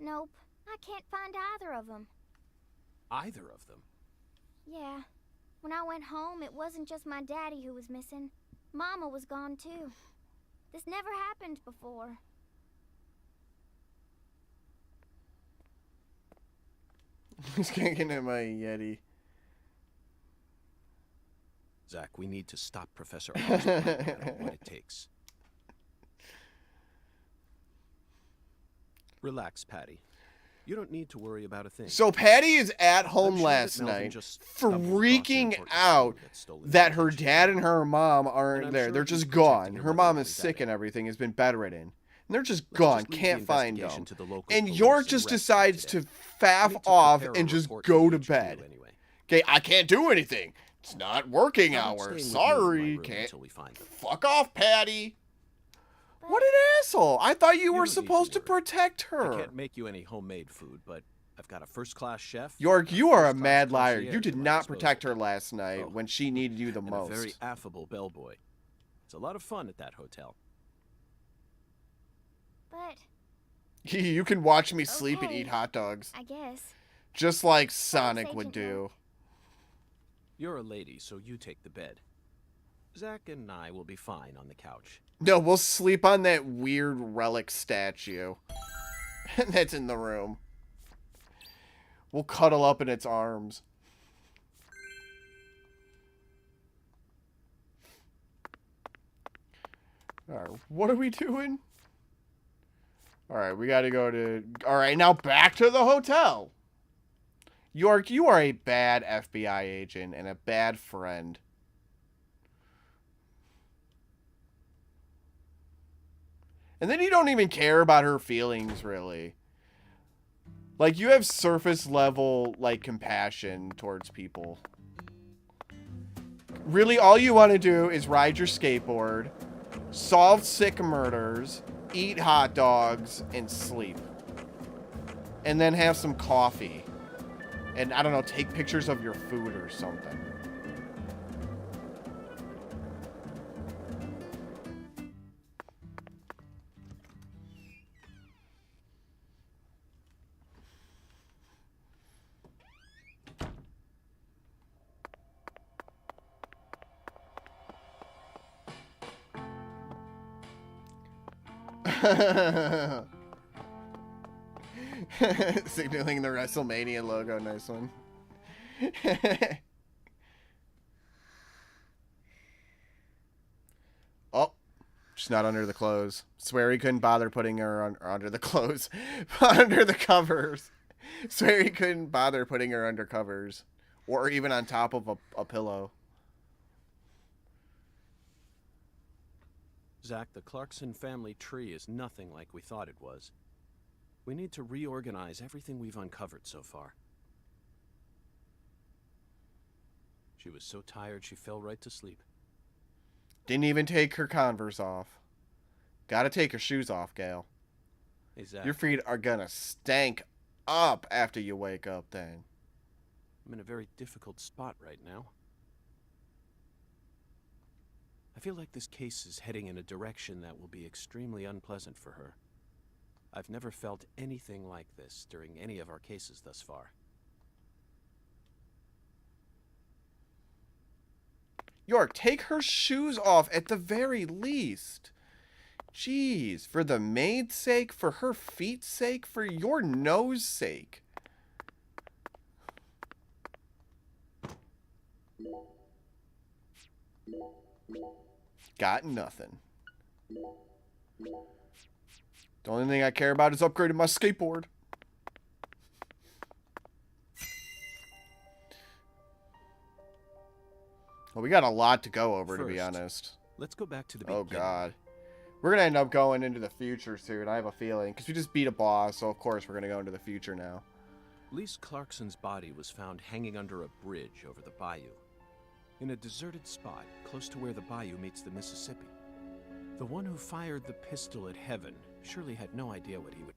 [SPEAKER 6] Nope, I can't find either of them.
[SPEAKER 3] Either of them?
[SPEAKER 6] Yeah, when I went home, it wasn't just my daddy who was missing. Mama was gone too. This never happened before.
[SPEAKER 1] He's kicking at my Yeti.
[SPEAKER 3] Zach, we need to stop Professor Osborn, no matter what it takes. Relax, Patty. You don't need to worry about a thing.
[SPEAKER 1] So Patty is at home
[SPEAKER 3] I'm sure
[SPEAKER 1] last
[SPEAKER 3] that Melvin
[SPEAKER 1] night,
[SPEAKER 3] just stumbled across an
[SPEAKER 1] freaking
[SPEAKER 3] important
[SPEAKER 1] out
[SPEAKER 3] stone that stolen
[SPEAKER 1] that
[SPEAKER 3] his
[SPEAKER 1] her
[SPEAKER 3] attention.
[SPEAKER 1] dad and her mom
[SPEAKER 3] And
[SPEAKER 1] aren't
[SPEAKER 3] I'm
[SPEAKER 1] there.
[SPEAKER 3] sure
[SPEAKER 1] They're
[SPEAKER 3] he's
[SPEAKER 1] just
[SPEAKER 3] protecting
[SPEAKER 1] gone.
[SPEAKER 3] your
[SPEAKER 1] Her
[SPEAKER 3] mother
[SPEAKER 1] mom
[SPEAKER 3] with
[SPEAKER 1] is
[SPEAKER 3] his
[SPEAKER 1] sick
[SPEAKER 3] data.
[SPEAKER 1] and everything, has been bedridden. And they're just
[SPEAKER 3] Let's
[SPEAKER 1] gone.
[SPEAKER 3] just leave
[SPEAKER 1] Can't
[SPEAKER 3] the
[SPEAKER 1] find
[SPEAKER 3] investigation
[SPEAKER 1] them.
[SPEAKER 3] to the local
[SPEAKER 1] And
[SPEAKER 3] police
[SPEAKER 1] York
[SPEAKER 3] and
[SPEAKER 1] just
[SPEAKER 3] rescue
[SPEAKER 1] decides
[SPEAKER 3] today.
[SPEAKER 1] to
[SPEAKER 3] I
[SPEAKER 1] faff
[SPEAKER 3] need to
[SPEAKER 1] off
[SPEAKER 3] prepare a
[SPEAKER 1] and just
[SPEAKER 3] report
[SPEAKER 1] go
[SPEAKER 3] for
[SPEAKER 1] to
[SPEAKER 3] each of
[SPEAKER 1] bed.
[SPEAKER 3] you anyway.
[SPEAKER 1] Okay, I can't do anything. It's not working
[SPEAKER 3] How about
[SPEAKER 1] hours.
[SPEAKER 3] staying with me in
[SPEAKER 1] Sorry,
[SPEAKER 3] my room
[SPEAKER 1] can't.
[SPEAKER 3] until we find them?
[SPEAKER 1] Fuck off, Patty.
[SPEAKER 6] But
[SPEAKER 1] What an asshole. I thought you were
[SPEAKER 3] don't need to
[SPEAKER 1] supposed to
[SPEAKER 3] worry.
[SPEAKER 1] protect
[SPEAKER 3] I
[SPEAKER 1] her.
[SPEAKER 3] can't make you any homemade food, but I've got a first-class chef.
[SPEAKER 1] York,
[SPEAKER 3] and
[SPEAKER 1] you are a
[SPEAKER 3] first-class
[SPEAKER 1] mad liar.
[SPEAKER 3] concierge
[SPEAKER 1] You did
[SPEAKER 3] at my
[SPEAKER 1] not
[SPEAKER 3] disposal.
[SPEAKER 1] protect her last night
[SPEAKER 3] Oh,
[SPEAKER 1] when she needed you the
[SPEAKER 3] and
[SPEAKER 1] most.
[SPEAKER 3] a very affable bellboy. It's a lot of fun at that hotel.
[SPEAKER 6] But,
[SPEAKER 1] You can watch me sleep and
[SPEAKER 6] Okay.
[SPEAKER 1] eat hot dogs.
[SPEAKER 6] I guess.
[SPEAKER 1] Just like Sonic would
[SPEAKER 6] Agent
[SPEAKER 1] do.
[SPEAKER 6] York.
[SPEAKER 3] You're a lady, so you take the bed. Zach and I will be fine on the couch.
[SPEAKER 1] No, we'll sleep on that weird relic statue that's in the room. We'll cuddle up in its arms. Alright, what are we doing? Alright, we gotta go to... Alright, now back to the hotel. York, you are a bad FBI agent and a bad friend. And then you don't even care about her feelings, really. Like, you have surface level, like, compassion towards people. Really, all you want to do is ride your skateboard, solve sick murders, eat hot dogs, and sleep. And then have some coffee. And, I don't know, take pictures of your food or something. Signaling the WrestleMania logo. Nice one. Oh. Just not under the clothes. Swear he couldn't bother putting her under the clothes. Under the covers. Swear he couldn't bother putting her under covers. Or even on top of a pillow.
[SPEAKER 3] Zach, the Clarkson family tree is nothing like we thought it was. We need to reorganize everything we've uncovered so far. She was so tired she fell right to sleep.
[SPEAKER 1] Didn't even take her Converse off. Gotta take her shoes off, gal.
[SPEAKER 3] Hey, Zach,
[SPEAKER 1] Your feet are gonna stank up after you wake up then.
[SPEAKER 3] I'm in a very difficult spot right now. I feel like this case is heading in a direction that will be extremely unpleasant for her. I've never felt anything like this during any of our cases thus far.
[SPEAKER 1] York, take her shoes off at the very least. Jeez, for the maid's sake, for her feet's sake, for your nose sake. Got nothing. The only thing I care about is upgrading my skateboard. Well, we got a lot to go over, to be
[SPEAKER 3] First,
[SPEAKER 1] honest.
[SPEAKER 3] Let's go back to the
[SPEAKER 1] Oh,
[SPEAKER 3] beginning.
[SPEAKER 1] God. We're going to end up going into the future soon, I have a feeling. Because we just beat a boss, so of course we're going to go into the future now.
[SPEAKER 3] Lise Clarkson's body was found hanging under a bridge over the bayou, in a deserted spot close to where the bayou meets the Mississippi. The one who fired the pistol at Heaven surely had no idea what he would...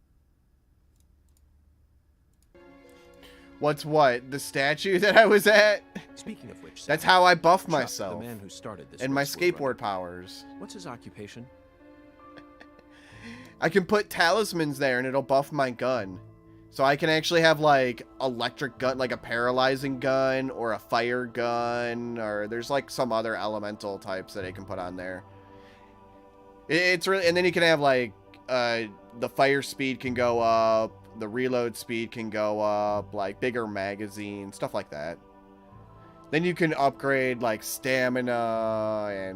[SPEAKER 1] What's what? The statue that I was at?
[SPEAKER 3] Speaking of which,
[SPEAKER 1] That's
[SPEAKER 3] Sam,
[SPEAKER 1] how I buff
[SPEAKER 3] Chuck,
[SPEAKER 1] myself.
[SPEAKER 3] the man who started this
[SPEAKER 1] And my
[SPEAKER 3] race we're
[SPEAKER 1] skateboard
[SPEAKER 3] running,
[SPEAKER 1] powers.
[SPEAKER 3] what's his occupation?
[SPEAKER 1] I can put talismans there and it'll buff my gun. So I can actually have like electric gun, like a paralyzing gun or a fire gun, or there's like some other elemental types that I can put on there. It's really, and then you can have like the fire speed can go up, the reload speed can go up, like bigger magazine, stuff like that. Then you can upgrade like stamina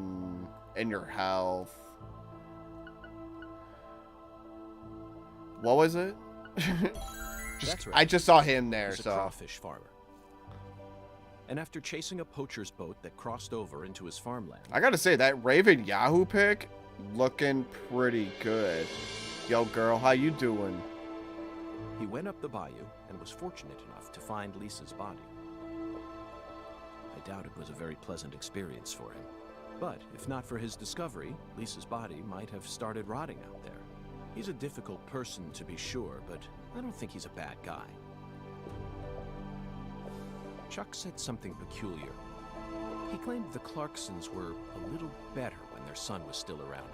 [SPEAKER 1] and your health. What was it?
[SPEAKER 3] That's right.
[SPEAKER 1] I just saw him there,
[SPEAKER 3] He's a
[SPEAKER 1] so.
[SPEAKER 3] crawfish farmer. And after chasing a poacher's boat that crossed over into his farmland,
[SPEAKER 1] I gotta say, that Raven Yahoo pick, looking pretty good. Yo, girl, how you doing?
[SPEAKER 3] he went up the bayou and was fortunate enough to find Lisa's body. I doubt it was a very pleasant experience for him. But if not for his discovery, Lisa's body might have started rotting out there. He's a difficult person to be sure, but I don't think he's a bad guy. Chuck said something peculiar. He claimed the Clarksons were a little better when their son was still around.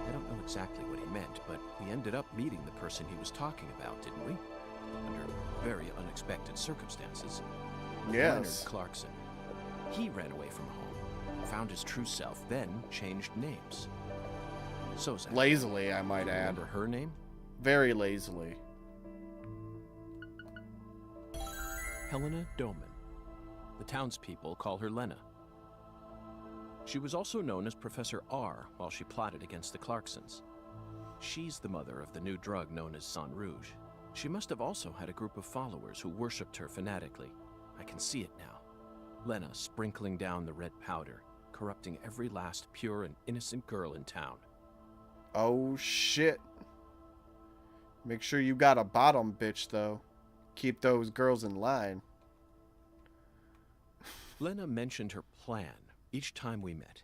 [SPEAKER 3] I don't know exactly what he meant, but we ended up meeting the person he was talking about, didn't we? Under very unexpected circumstances.
[SPEAKER 1] Yes.
[SPEAKER 3] Leonard Clarkson. He ran away from home, found his true self, then changed names. So, Zach,
[SPEAKER 1] Lazily, I might
[SPEAKER 3] do you
[SPEAKER 1] add.
[SPEAKER 3] remember her name?
[SPEAKER 1] Very lazily.
[SPEAKER 3] Helena Doman. The townspeople call her Lena. She was also known as Professor R while she plotted against the Clarksons. She's the mother of the new drug known as Sang Rouge. She must have also had a group of followers who worshipped her fanatically. I can see it now. Lena sprinkling down the red powder, corrupting every last pure and innocent girl in town.
[SPEAKER 1] Oh, shit. Make sure you got a bottom, bitch, though. Keep those girls in line.
[SPEAKER 3] Lena mentioned her plan each time we met.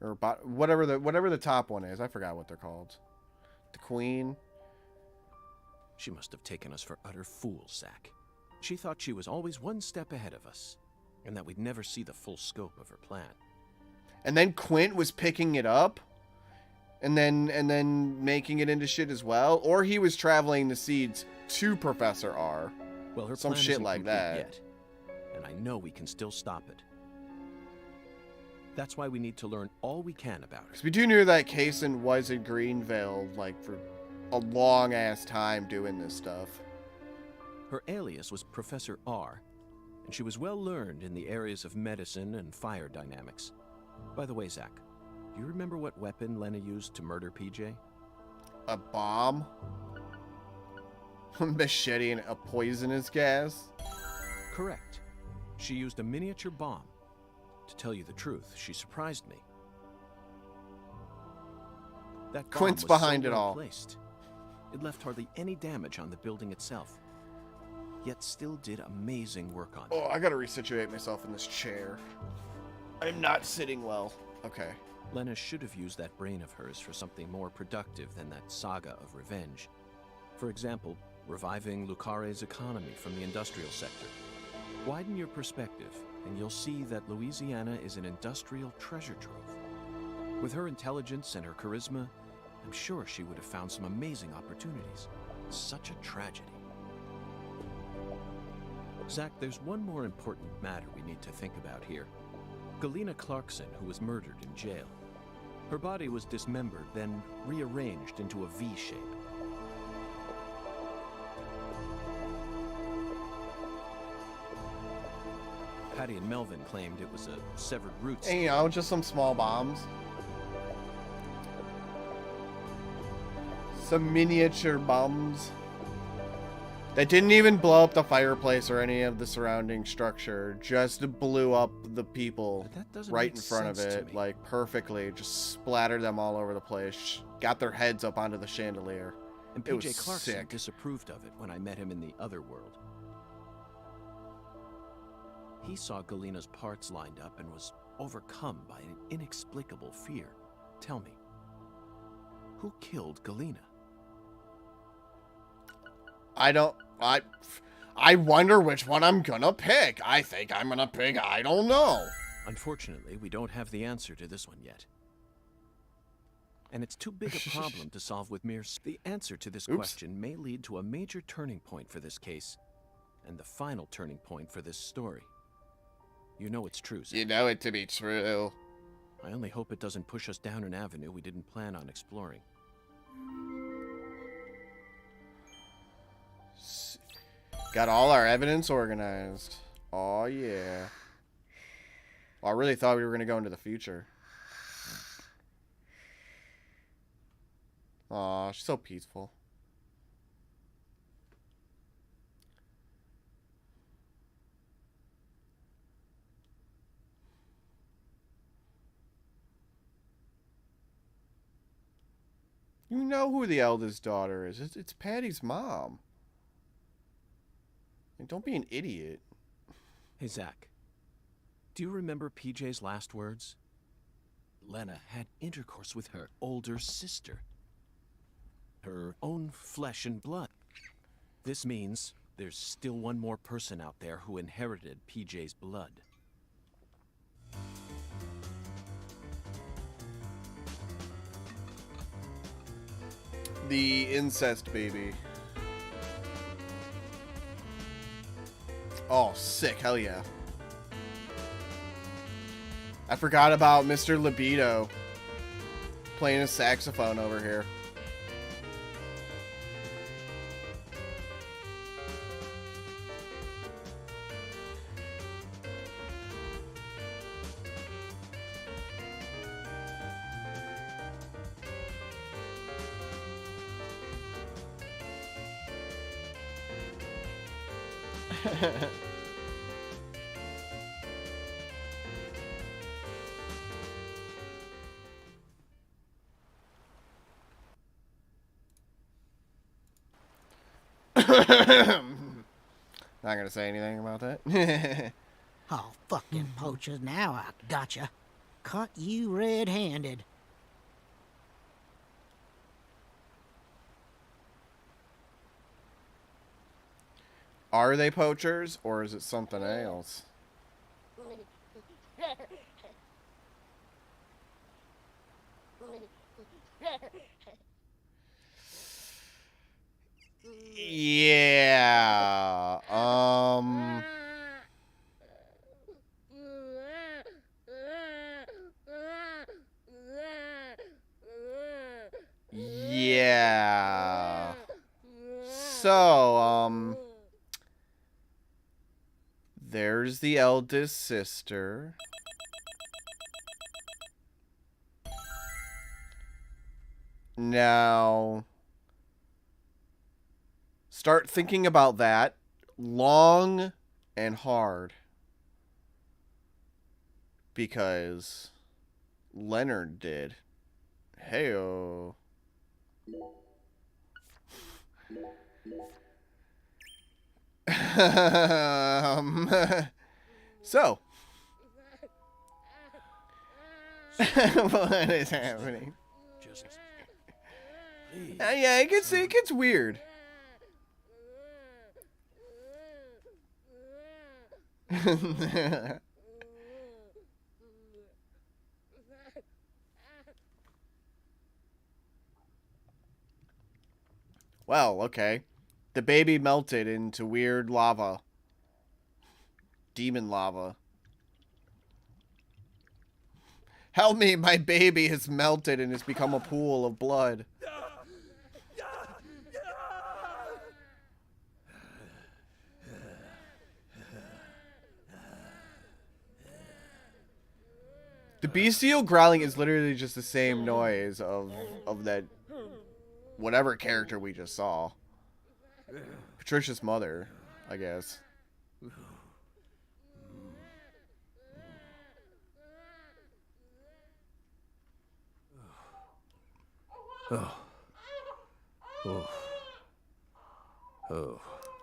[SPEAKER 1] Or whatever the top one is. I forgot what they're called. The Queen.
[SPEAKER 3] She must have taken us for utter fools, Zach. She thought she was always one step ahead of us, and that we'd never see the full scope of her plan.
[SPEAKER 1] And then Quint was picking it up. And then making it into shit as well. Or he was traveling the seeds to Professor R.
[SPEAKER 3] Well, her
[SPEAKER 1] Some
[SPEAKER 3] plan
[SPEAKER 1] shit
[SPEAKER 3] isn't
[SPEAKER 1] like
[SPEAKER 3] complete
[SPEAKER 1] that.
[SPEAKER 3] yet, and I know we can still stop it. That's why we need to learn all we can about her.
[SPEAKER 1] Because we do know that Kaysen was in Greenville, like, for a long-ass time doing this stuff.
[SPEAKER 3] Her alias was Professor R, and she was well learned in the areas of medicine and fire dynamics. By the way, Zach, You remember what weapon Lena used to murder PJ?
[SPEAKER 1] A bomb? Machete and a poisonous gas?
[SPEAKER 3] Correct. She used a miniature bomb. To tell you the truth, she surprised me. That bomb
[SPEAKER 1] Quint's
[SPEAKER 3] was
[SPEAKER 1] behind
[SPEAKER 3] so
[SPEAKER 1] it
[SPEAKER 3] well
[SPEAKER 1] all.
[SPEAKER 3] placed. It left hardly any damage on the building itself, yet still did amazing work on it.
[SPEAKER 1] Oh, I gotta resituate myself in this chair. I'm not sitting well. Okay.
[SPEAKER 3] Lena should have used that brain of hers for something more productive than that saga of revenge. For example, reviving Lucare's economy from the industrial sector. Widen your perspective, and you'll see that Louisiana is an industrial treasure trove. With her intelligence and her charisma, I'm sure she would have found some amazing opportunities. Such a tragedy. Zach, there's one more important matter we need to think about here. Galena Clarkson, who was murdered in jail. Her body was dismembered, then rearranged into a V shape. Patty and Melvin claimed it was a severed root.
[SPEAKER 1] And, you know, just some small bombs. Some miniature bombs. That didn't even blow up the fireplace or any of the surrounding structure. Just blew up the people
[SPEAKER 3] But that doesn't
[SPEAKER 1] right
[SPEAKER 3] make
[SPEAKER 1] in front of
[SPEAKER 3] sense to
[SPEAKER 1] it,
[SPEAKER 3] me.
[SPEAKER 1] like perfectly. Just splattered them all over the place. Got their heads up onto the chandelier.
[SPEAKER 3] And
[SPEAKER 1] It was
[SPEAKER 3] PJ Clarkson
[SPEAKER 1] sick.
[SPEAKER 3] disapproved of it when I met him in the other world. He saw Galena's parts lined up and was overcome by an inexplicable fear. Tell me, who killed Galena?
[SPEAKER 1] I wonder which one I'm gonna pick. I think I'm gonna pick, I don't know.
[SPEAKER 3] Unfortunately, we don't have the answer to this one yet. And it's too big a problem to solve with the answer to this
[SPEAKER 1] Oops.
[SPEAKER 3] question may lead to a major turning point for this case, and the final turning point for this story. You know it's true, Zach.
[SPEAKER 1] You know it to be true.
[SPEAKER 3] I only hope it doesn't push us down an avenue we didn't plan on exploring.
[SPEAKER 1] Got all our evidence organized. Oh yeah. Well, I really thought we were gonna go into the future. Aw, she's so peaceful. You know who the eldest daughter is. It's Patty's mom. And don't be an idiot.
[SPEAKER 3] Hey, Zach. Do you remember PJ's last words? Lena had intercourse with her older sister. Her own flesh and blood. This means there's still one more person out there who inherited PJ's blood.
[SPEAKER 1] The incest baby. Oh, sick. Hell yeah. I forgot about Mr. Libido playing a saxophone over here. Not gonna say anything about that.
[SPEAKER 7] Oh, fucking poachers, now I gotcha. Caught you red-handed.
[SPEAKER 1] Are they poachers, or is it something else? Yeah. Yeah. So, there's the eldest sister. Now, start thinking about that long and hard. Because Leonard did. Heyo. So. What is happening?
[SPEAKER 3] Just
[SPEAKER 1] Yeah, it gets weird. Well, okay. The baby melted into weird lava. Demon lava. Help me, my baby has melted and has become a pool of blood. The bestial growling is literally just the same noise of that whatever character we just saw. Patricia's mother, I guess.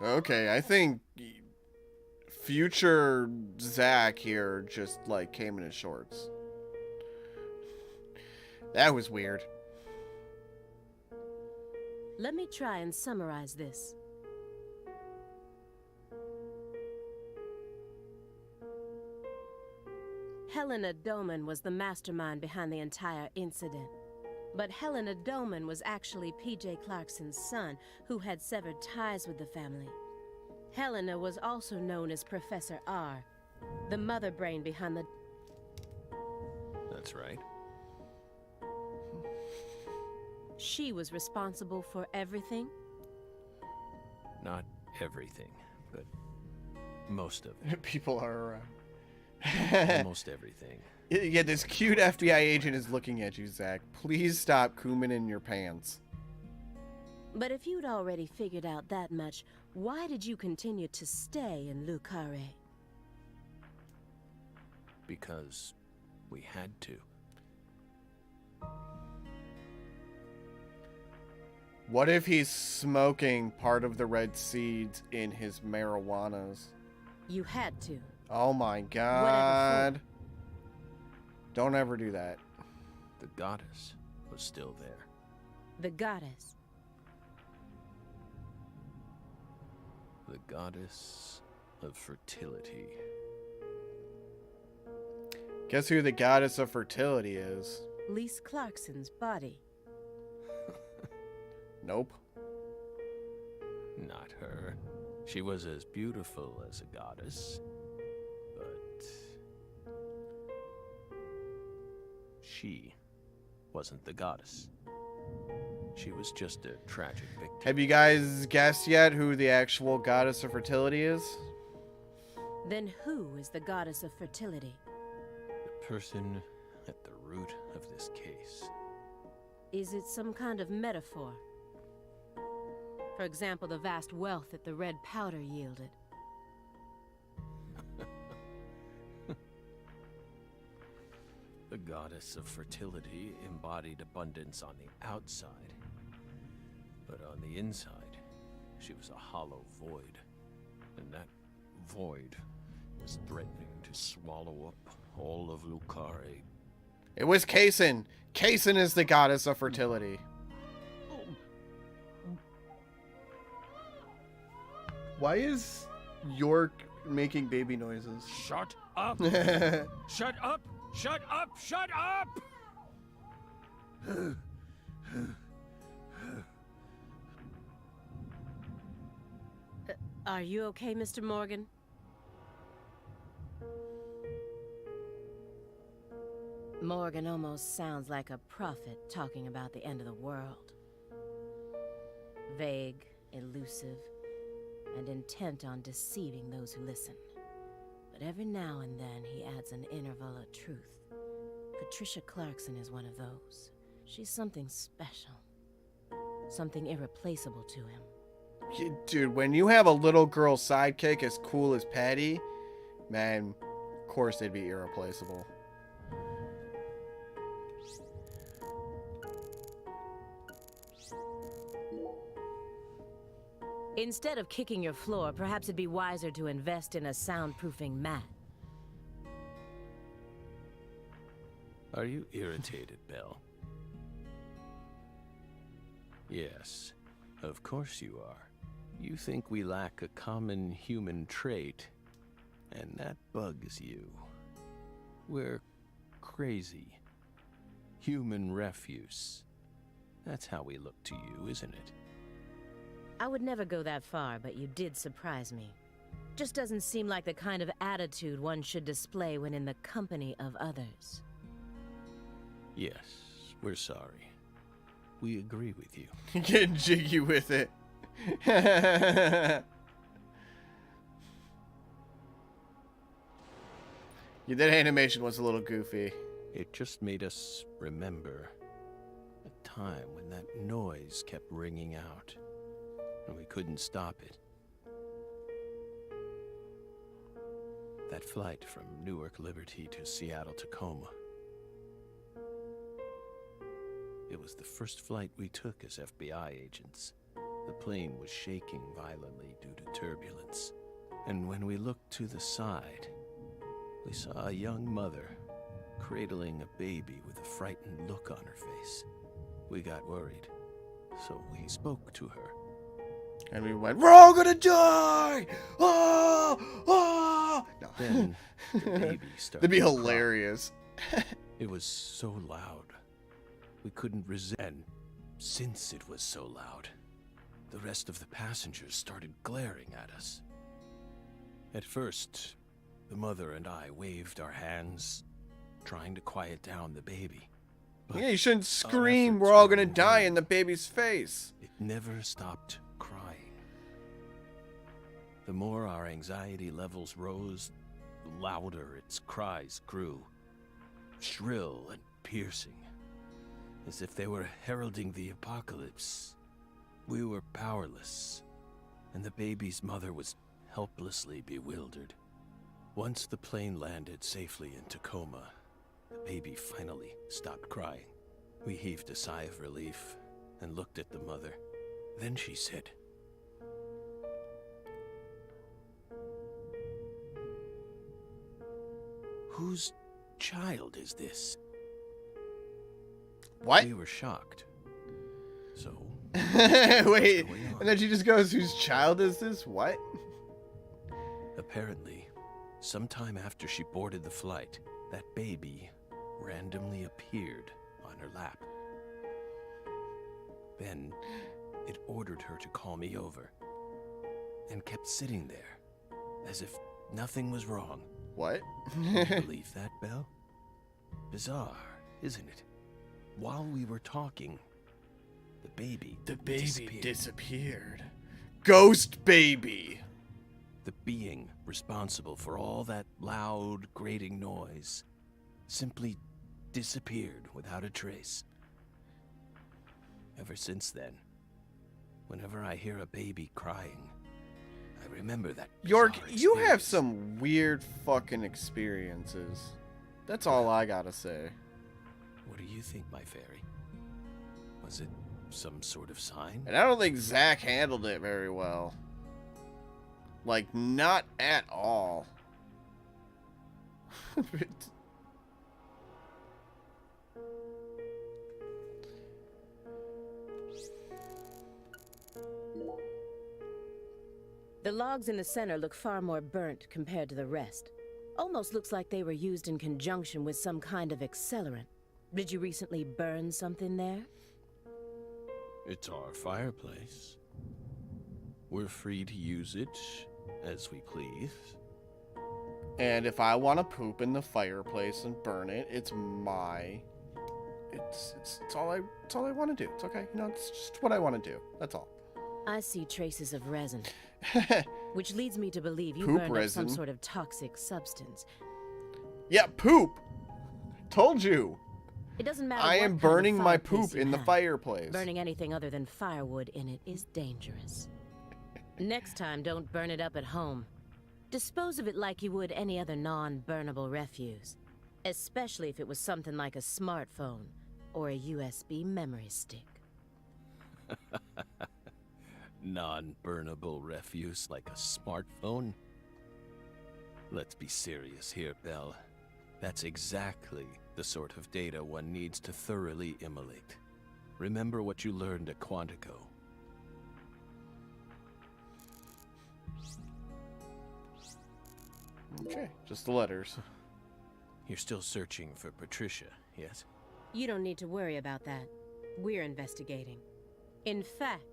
[SPEAKER 1] Okay, I think future Zach here just like came in his shorts. That was weird.
[SPEAKER 8] Let me try and summarize this. Helena Doman was the mastermind behind the entire incident. But Helena Doman was actually P.J. Clarkson's son, who had severed ties with the family. Helena was also known as Professor R, the mother brain behind the...
[SPEAKER 3] That's right.
[SPEAKER 8] She was responsible for everything?
[SPEAKER 3] Not everything, but most of it.
[SPEAKER 1] People are around.
[SPEAKER 3] Almost everything.
[SPEAKER 1] Yeah, this cute FBI agent is looking at you, Zach. Please stop cooming in your pants.
[SPEAKER 8] But if you'd already figured out that much, why did you continue to stay in Le Carré?
[SPEAKER 3] Because we had to.
[SPEAKER 1] What if he's smoking part of the red seeds in his marijuanas?
[SPEAKER 8] You had to.
[SPEAKER 1] Oh my god. Don't ever do that.
[SPEAKER 3] The goddess was still there.
[SPEAKER 8] The goddess.
[SPEAKER 3] The goddess of fertility.
[SPEAKER 1] Guess who the goddess of fertility is?
[SPEAKER 8] Lise Clarkson's body.
[SPEAKER 1] Nope.
[SPEAKER 3] Not her. She was as beautiful as a goddess, but she wasn't the goddess. She was just a tragic victim.
[SPEAKER 1] Have you guys guessed yet who the actual goddess of fertility is?
[SPEAKER 8] Then who is the goddess of fertility?
[SPEAKER 3] The person at the root of this case.
[SPEAKER 8] Is it some kind of metaphor? For example, the vast wealth that the red powder yielded.
[SPEAKER 3] The goddess of fertility embodied abundance on the outside. But on the inside, she was a hollow void. And that void was threatening to swallow up all of Le Carré.
[SPEAKER 1] It was Kaysen. Kaysen is the goddess of fertility. Why is York making baby noises?
[SPEAKER 3] Shut up! Shut up! Shut up! Shut up!
[SPEAKER 8] Are you okay, Mr. Morgan? Morgan almost sounds like a prophet talking about the end of the world. Vague, elusive, and intent on deceiving those who listen. But every now and then he adds an interval of truth. Patricia Clarkson is one of those. She's something special. something irreplaceable to him.
[SPEAKER 1] Dude, when you have a little girl sidekick as cool as Patty, man, of course they'd be irreplaceable.
[SPEAKER 8] Instead of kicking your floor, perhaps it'd be wiser to invest in a soundproofing mat.
[SPEAKER 3] Are you irritated, Belle? Yes, of course you are. You think we lack a common human trait, and that bugs you. We're crazy. Human refuse. That's how we look to you, isn't it?
[SPEAKER 8] I would never go that far, but you did surprise me. Just doesn't seem like the kind of attitude one should display when in the company of others.
[SPEAKER 3] Yes, we're sorry. We agree with you.
[SPEAKER 1] Getting jiggy with it. Yeah, that animation was a little goofy.
[SPEAKER 3] It just made us remember a time when that noise kept ringing out, and we couldn't stop it. That flight from Newark Liberty to Seattle Tacoma. It was the first flight we took as FBI agents. The plane was shaking violently due to turbulence, and when we looked to the side, we saw a young mother cradling a baby with a frightened look on her face. We got worried, so we spoke to her.
[SPEAKER 1] And we went, we're all gonna die! Oh! Oh! No.
[SPEAKER 3] Then the baby started
[SPEAKER 1] That'd be
[SPEAKER 3] to cry.
[SPEAKER 1] hilarious.
[SPEAKER 3] It was so loud. We couldn't resist. And since it was so loud, the rest of the passengers started glaring at us. At first, the mother and I waved our hands, trying to quiet down the baby. But
[SPEAKER 1] Yeah, you shouldn't
[SPEAKER 3] our
[SPEAKER 1] scream,
[SPEAKER 3] efforts
[SPEAKER 1] we're all
[SPEAKER 3] were
[SPEAKER 1] gonna
[SPEAKER 3] in
[SPEAKER 1] die
[SPEAKER 3] vain.
[SPEAKER 1] in the baby's face.
[SPEAKER 3] It never stopped crying. The more our anxiety levels rose, the louder its cries grew. Shrill and piercing, as if they were heralding the apocalypse. We were powerless, and the baby's mother was helplessly bewildered. Once the plane landed safely in Tacoma, the baby finally stopped crying. We heaved a sigh of relief and looked at the mother. Then she said, "Whose child is this?"
[SPEAKER 1] What?
[SPEAKER 3] We were shocked. So,
[SPEAKER 1] Wait,
[SPEAKER 3] going on?
[SPEAKER 1] and then she just goes, whose child is this? What?
[SPEAKER 3] apparently, sometime after she boarded the flight, that baby randomly appeared on her lap. Then, it ordered her to call me over, and kept sitting there, as if nothing was wrong.
[SPEAKER 1] What?
[SPEAKER 3] Can you believe that, Belle? Bizarre, isn't it? While we were talking, the baby
[SPEAKER 1] disappeared. Ghost baby.
[SPEAKER 3] The being responsible for all that loud, grating noise simply disappeared without a trace. Ever since then, whenever I hear a baby crying, I remember that
[SPEAKER 1] York,
[SPEAKER 3] bizarre
[SPEAKER 1] you have
[SPEAKER 3] experience.
[SPEAKER 1] some weird fucking experiences. That's all I gotta say.
[SPEAKER 3] What do you think, my fairy? Was it some sort of sign?
[SPEAKER 1] And I don't think Zach handled it very well. Like, not at all.
[SPEAKER 8] The logs in the center look far more burnt compared to the rest. Almost looks like they were used in conjunction with some kind of accelerant. Did you recently burn something there?
[SPEAKER 3] It's our fireplace. We're free to use it as we please.
[SPEAKER 1] And if I want to poop in the fireplace and burn it, it's my... It's all I want to do. It's okay. You know, it's just what I want to do. That's all.
[SPEAKER 8] I see traces of resin, which leads me to believe you
[SPEAKER 1] Poop
[SPEAKER 8] burned up
[SPEAKER 1] resin?
[SPEAKER 8] some sort of toxic substance.
[SPEAKER 1] Yeah, poop. Told you.
[SPEAKER 8] It doesn't matter
[SPEAKER 1] I
[SPEAKER 8] what
[SPEAKER 1] am
[SPEAKER 8] kind of
[SPEAKER 1] burning my
[SPEAKER 8] fireplace
[SPEAKER 1] poop
[SPEAKER 8] you
[SPEAKER 1] in the
[SPEAKER 8] have.
[SPEAKER 1] fireplace.
[SPEAKER 8] Burning anything other than firewood in it is dangerous. Next time, don't burn it up at home. Dispose of it like you would any other non-burnable refuse. Especially if it was something like a smartphone or a USB memory stick.
[SPEAKER 3] Non-burnable refuse like a smartphone? Let's be serious here, Belle. That's exactly the sort of data one needs to thoroughly immolate. Remember what you learned at Quantico.
[SPEAKER 1] Okay, just the letters.
[SPEAKER 3] You're still searching for Patricia, yes?
[SPEAKER 8] You don't need to worry about that. We're investigating. In fact,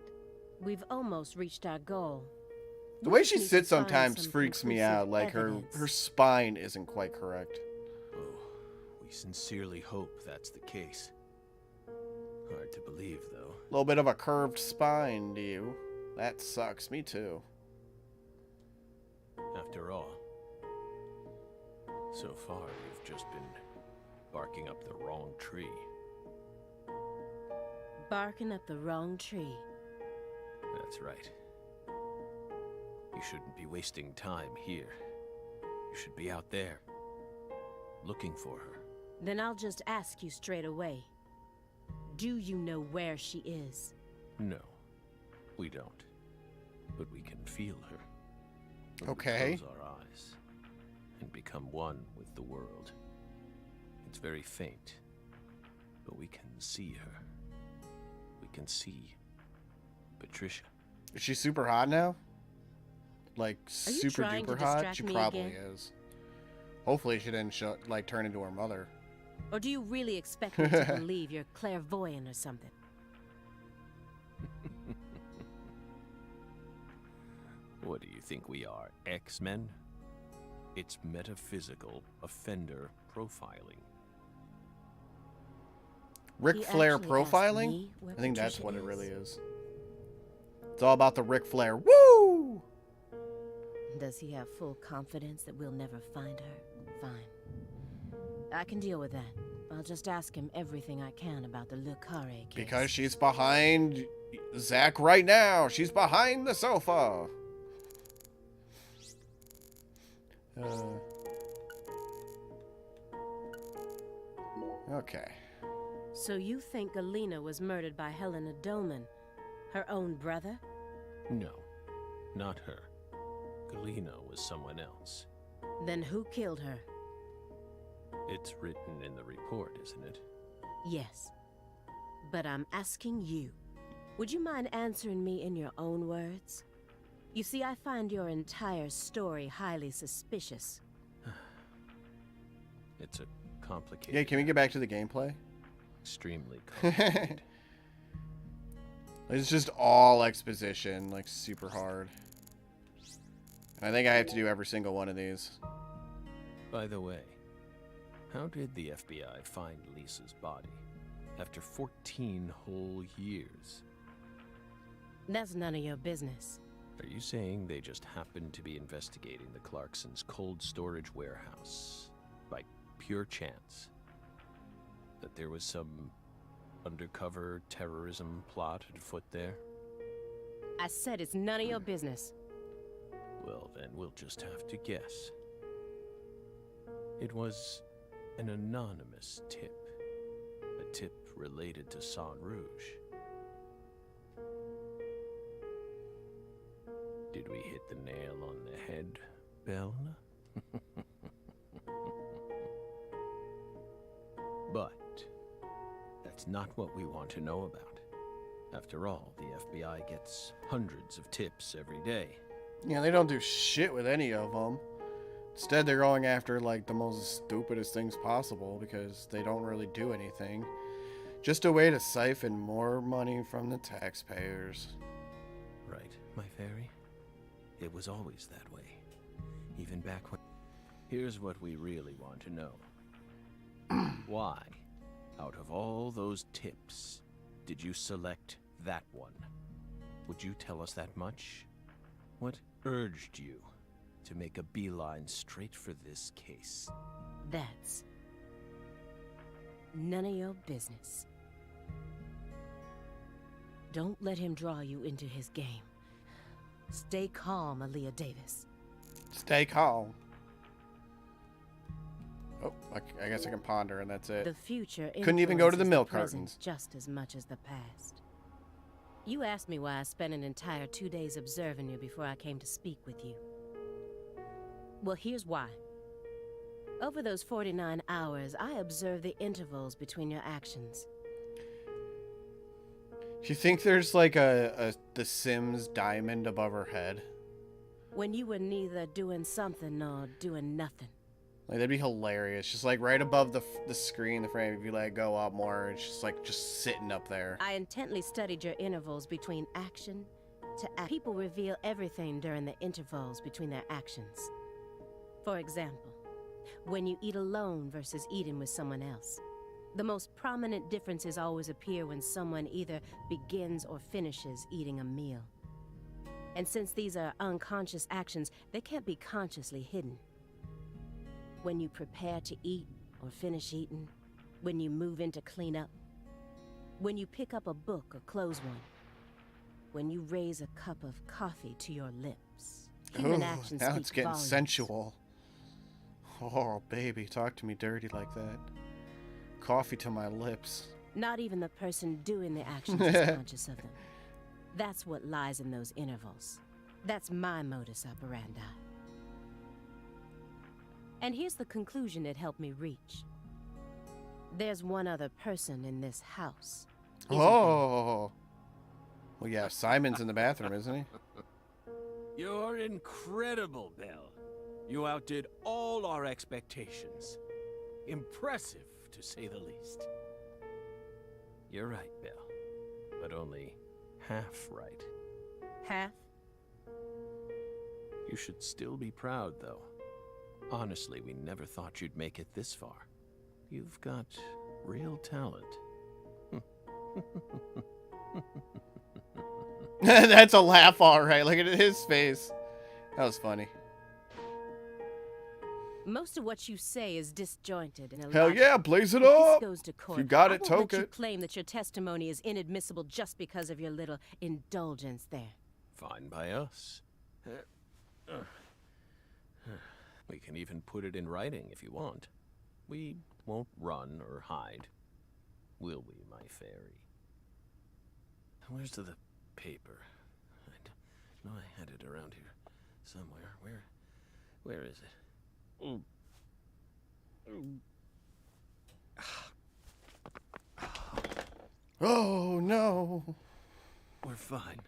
[SPEAKER 8] we've almost reached our goal.
[SPEAKER 1] The
[SPEAKER 8] We
[SPEAKER 1] way
[SPEAKER 8] just
[SPEAKER 1] she
[SPEAKER 8] need to
[SPEAKER 1] sits
[SPEAKER 8] find
[SPEAKER 1] sometimes
[SPEAKER 8] some
[SPEAKER 1] freaks me
[SPEAKER 8] conclusive
[SPEAKER 1] out. Like
[SPEAKER 8] evidence.
[SPEAKER 1] her spine isn't quite correct.
[SPEAKER 3] Oh, we sincerely hope that's the case. Hard to believe, though.
[SPEAKER 1] A little bit of a curved spine, do you? That sucks. Me too.
[SPEAKER 3] After all, so far you've just been barking up the wrong tree.
[SPEAKER 8] Barking up the wrong tree.
[SPEAKER 3] That's right. You shouldn't be wasting time here. You should be out there, looking for her.
[SPEAKER 8] Then I'll just ask you straight away. Do you know where she is?
[SPEAKER 3] No, we don't. But we can feel her. When
[SPEAKER 1] Okay.
[SPEAKER 3] we close our eyes and become one with the world. It's very faint, but we can see her. We can see Patricia.
[SPEAKER 1] Is she super hot now? Like
[SPEAKER 8] Are you
[SPEAKER 1] super
[SPEAKER 8] trying to
[SPEAKER 1] duper hot?
[SPEAKER 8] distract
[SPEAKER 1] She
[SPEAKER 8] me
[SPEAKER 1] probably
[SPEAKER 8] again?
[SPEAKER 1] is. Hopefully she didn't like turn into her mother.
[SPEAKER 8] Or do you really expect me to believe you're clairvoyant or something?
[SPEAKER 3] What do you think we are, X-Men? It's metaphysical offender profiling.
[SPEAKER 1] Ric
[SPEAKER 8] He
[SPEAKER 1] Flair
[SPEAKER 8] actually asked
[SPEAKER 1] profiling?
[SPEAKER 8] me where
[SPEAKER 1] I think that's
[SPEAKER 8] Patricia
[SPEAKER 1] what it really
[SPEAKER 8] is.
[SPEAKER 1] is. It's all about the Ric Flair. Woo!
[SPEAKER 8] Does he have full confidence that we'll never find her? Fine. I can deal with that. I'll just ask him everything I can about the Le Carré case.
[SPEAKER 1] Because she's behind Zach right now. She's behind the sofa. Okay.
[SPEAKER 8] So you think Galena was murdered by Helena Doman, her own brother?
[SPEAKER 3] No, not her. Galena was someone else.
[SPEAKER 8] Then who killed her?
[SPEAKER 3] It's written in the report, isn't it?
[SPEAKER 8] Yes. But I'm asking you. Would you mind answering me in your own words? You see, I find your entire story highly suspicious.
[SPEAKER 3] It's a complicated,
[SPEAKER 1] Yeah, can we get back to the gameplay?
[SPEAKER 3] extremely complicated.
[SPEAKER 1] It's just all exposition, like super hard. I think I have to do every single one of these.
[SPEAKER 3] By the way, how did the FBI find Lisa's body after 14 whole years?
[SPEAKER 8] That's none of your business.
[SPEAKER 3] Are you saying they just happened to be investigating the Clarksons' cold storage warehouse by pure chance? That there was some undercover terrorism plot afoot there?
[SPEAKER 8] I said it's none of your business.
[SPEAKER 3] Well, then we'll just have to guess. It was an anonymous tip. A tip related to Saint Rouge. Did we hit the nail on the head, Belle? But that's not what we want to know about. After all, the FBI gets hundreds of tips every day.
[SPEAKER 1] Yeah, they don't do shit with any of them. Instead, they're going after like the most stupidest things possible because they don't really do anything. Just a way to siphon more money from the taxpayers.
[SPEAKER 3] Right, my fairy? It was always that way. Even back when... Here's what we really want to know. Why, out of all those tips, did you select that one? Would you tell us that much? What urged you to make a beeline straight for this case?
[SPEAKER 8] That's none of your business. Don't let him draw you into his game. Stay calm, Aaliyah Davis.
[SPEAKER 1] Stay calm. Oh, I guess I can ponder, and that's it.
[SPEAKER 8] The future
[SPEAKER 1] Couldn't even go to the
[SPEAKER 8] influences
[SPEAKER 1] milk
[SPEAKER 8] present
[SPEAKER 1] cartons.
[SPEAKER 8] just as much as the past. You asked me why I spent an entire 2 days observing you before I came to speak with you. Well, here's why. Over those 49 hours, I observed the intervals between your actions.
[SPEAKER 1] Do you think there's like the Sims diamond above her head?
[SPEAKER 8] When you were neither doing something nor doing nothing.
[SPEAKER 1] Like, that'd be hilarious. Just like right above the screen, the frame, if you let it go up more, it's just like just sitting up there.
[SPEAKER 8] I intently studied your intervals between action to act. People reveal everything during the intervals between their actions. For example, when you eat alone versus eating with someone else. The most prominent differences always appear when someone either begins or finishes eating a meal. And since these are unconscious actions, they can't be consciously hidden. When you prepare to eat or finish eating, when you move in to clean up, when you pick up a book or close one, when you raise a cup of coffee to your lips. Human actions
[SPEAKER 1] now
[SPEAKER 8] speak
[SPEAKER 1] it's getting
[SPEAKER 8] volumes.
[SPEAKER 1] sensual. Oh, baby, talk to me dirty like that. Coffee to my lips.
[SPEAKER 8] Not even the person doing the actions is conscious of them. That's what lies in those intervals. That's my modus operandi. And here's the conclusion it helped me reach. There's one other person in this house. isn't there?
[SPEAKER 1] Oh. Well, yeah, Simon's in the bathroom, isn't he?
[SPEAKER 3] You're incredible, Belle. You outdid all our expectations. Impressive, to say the least. You're right, Belle. But only half right.
[SPEAKER 8] Half?
[SPEAKER 3] You should still be proud, though. Honestly, we never thought you'd make it this far. You've got real talent.
[SPEAKER 1] That's a laugh, all right. Look at his face. That was funny.
[SPEAKER 8] Most of what you say is disjointed and
[SPEAKER 1] Hell
[SPEAKER 8] illogical.
[SPEAKER 1] yeah, blaze it
[SPEAKER 8] If this
[SPEAKER 1] up.
[SPEAKER 8] goes to court,
[SPEAKER 1] you got it,
[SPEAKER 8] I won't
[SPEAKER 1] toke
[SPEAKER 8] let you
[SPEAKER 1] it.
[SPEAKER 8] claim that your testimony is inadmissible just because of your little indulgence there.
[SPEAKER 3] Fine by us. We can even put it in writing if you want. We won't run or hide. Will we, my fairy? Where's the paper? I know I had it around here somewhere. Where is it? Ooh.
[SPEAKER 1] Oh, no.
[SPEAKER 3] We're fine.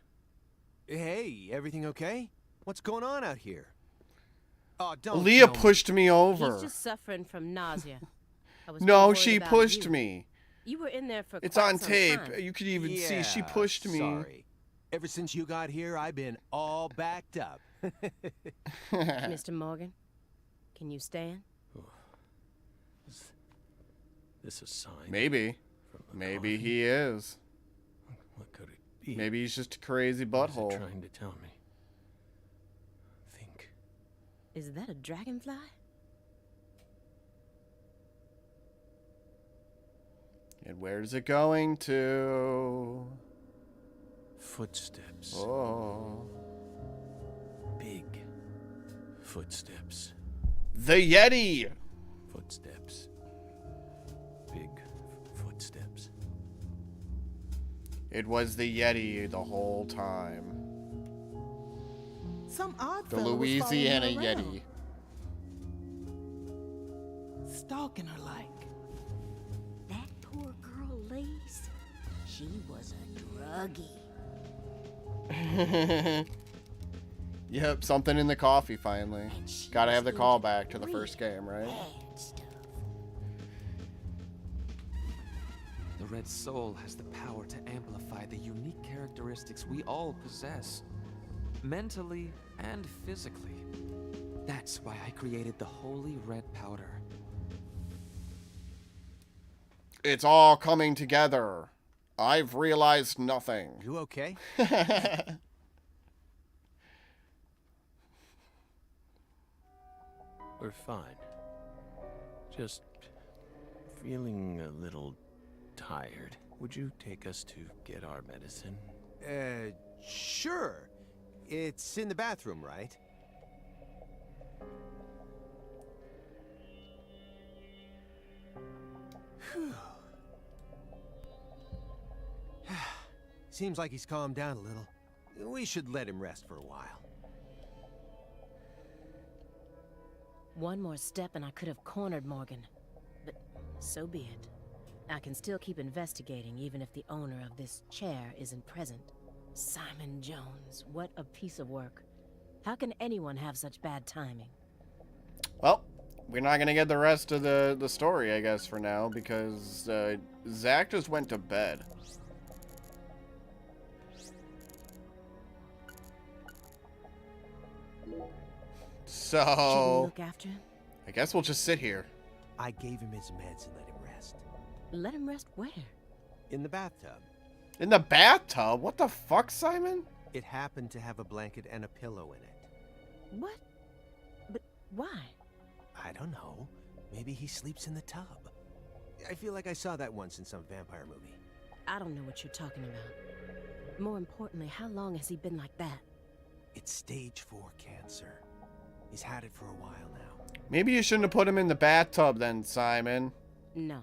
[SPEAKER 9] Hey, everything okay? What's going on out here? Oh, don't.
[SPEAKER 1] Leah
[SPEAKER 9] tell me.
[SPEAKER 1] pushed me over.
[SPEAKER 8] He's just suffering from nausea. I was
[SPEAKER 1] No,
[SPEAKER 8] worried
[SPEAKER 1] she
[SPEAKER 8] about
[SPEAKER 1] pushed
[SPEAKER 8] you.
[SPEAKER 1] me.
[SPEAKER 8] You were in there for
[SPEAKER 1] It's
[SPEAKER 8] quite
[SPEAKER 1] on
[SPEAKER 8] some
[SPEAKER 1] tape.
[SPEAKER 8] time.
[SPEAKER 1] You could even see
[SPEAKER 9] Yeah,
[SPEAKER 1] she pushed me.
[SPEAKER 9] Sorry. Ever since you got here, I've been all backed up.
[SPEAKER 8] Mr. Morgan, can you stand?
[SPEAKER 3] Is this a sign?
[SPEAKER 1] Maybe.
[SPEAKER 3] from the
[SPEAKER 1] Maybe
[SPEAKER 3] coffee?
[SPEAKER 1] he is.
[SPEAKER 3] What could it be?
[SPEAKER 1] Maybe he's just a crazy
[SPEAKER 3] What is it
[SPEAKER 1] butthole.
[SPEAKER 3] trying to tell me? Think.
[SPEAKER 8] Is that a dragonfly?
[SPEAKER 1] And where's it going to?
[SPEAKER 3] Footsteps.
[SPEAKER 1] Oh.
[SPEAKER 3] Big footsteps.
[SPEAKER 1] The Yeti!
[SPEAKER 3] Footsteps. Big footsteps.
[SPEAKER 1] It was the Yeti the whole time.
[SPEAKER 7] Some odd
[SPEAKER 1] The
[SPEAKER 7] fellow was following
[SPEAKER 1] Louisiana
[SPEAKER 7] her around,
[SPEAKER 1] Yeti.
[SPEAKER 7] stalking her like.
[SPEAKER 6] That poor girl, Lise. She was a druggie.
[SPEAKER 1] Yep, something in the coffee finally.
[SPEAKER 6] And she
[SPEAKER 1] Gotta
[SPEAKER 6] was
[SPEAKER 1] have the
[SPEAKER 6] into
[SPEAKER 1] callback to the
[SPEAKER 6] real
[SPEAKER 1] first game, right?
[SPEAKER 6] bad stuff.
[SPEAKER 2] The Red Soul has the power to amplify the unique characteristics we all possess, mentally and physically. That's why I created the holy red powder.
[SPEAKER 1] It's all coming together. I've realized nothing.
[SPEAKER 9] You okay?
[SPEAKER 3] We're fine. Just
[SPEAKER 9] feeling a little tired. Would you take us to get our medicine? Sure. It's in the bathroom, right? Whew. Seems like he's calmed down a little. We should let him rest for a while.
[SPEAKER 8] One more step and I could have cornered Morgan. But so be it. I can still keep investigating even if the owner of this chair isn't present. Simon Jones, what a piece of work. How can anyone have such bad timing?
[SPEAKER 1] Well, we're not gonna get the rest of the story, I guess, for now, because Zach just went to bed.
[SPEAKER 8] Should we
[SPEAKER 1] So,
[SPEAKER 8] look after him?
[SPEAKER 1] I guess we'll just sit here.
[SPEAKER 9] I gave him his meds and let him rest.
[SPEAKER 8] Let him rest where?
[SPEAKER 9] In the bathtub.
[SPEAKER 1] In the bathtub? What the fuck, Simon?
[SPEAKER 9] It happened to have a blanket and a pillow in it.
[SPEAKER 8] What? But why?
[SPEAKER 9] I don't know. Maybe he sleeps in the tub. I feel like I saw that once in some vampire movie.
[SPEAKER 8] I don't know what you're talking about. More importantly, how long has he been like that?
[SPEAKER 9] It's stage 4 cancer. He's had it for a while now.
[SPEAKER 1] Maybe you shouldn't have put him in the bathtub then, Simon.
[SPEAKER 8] No.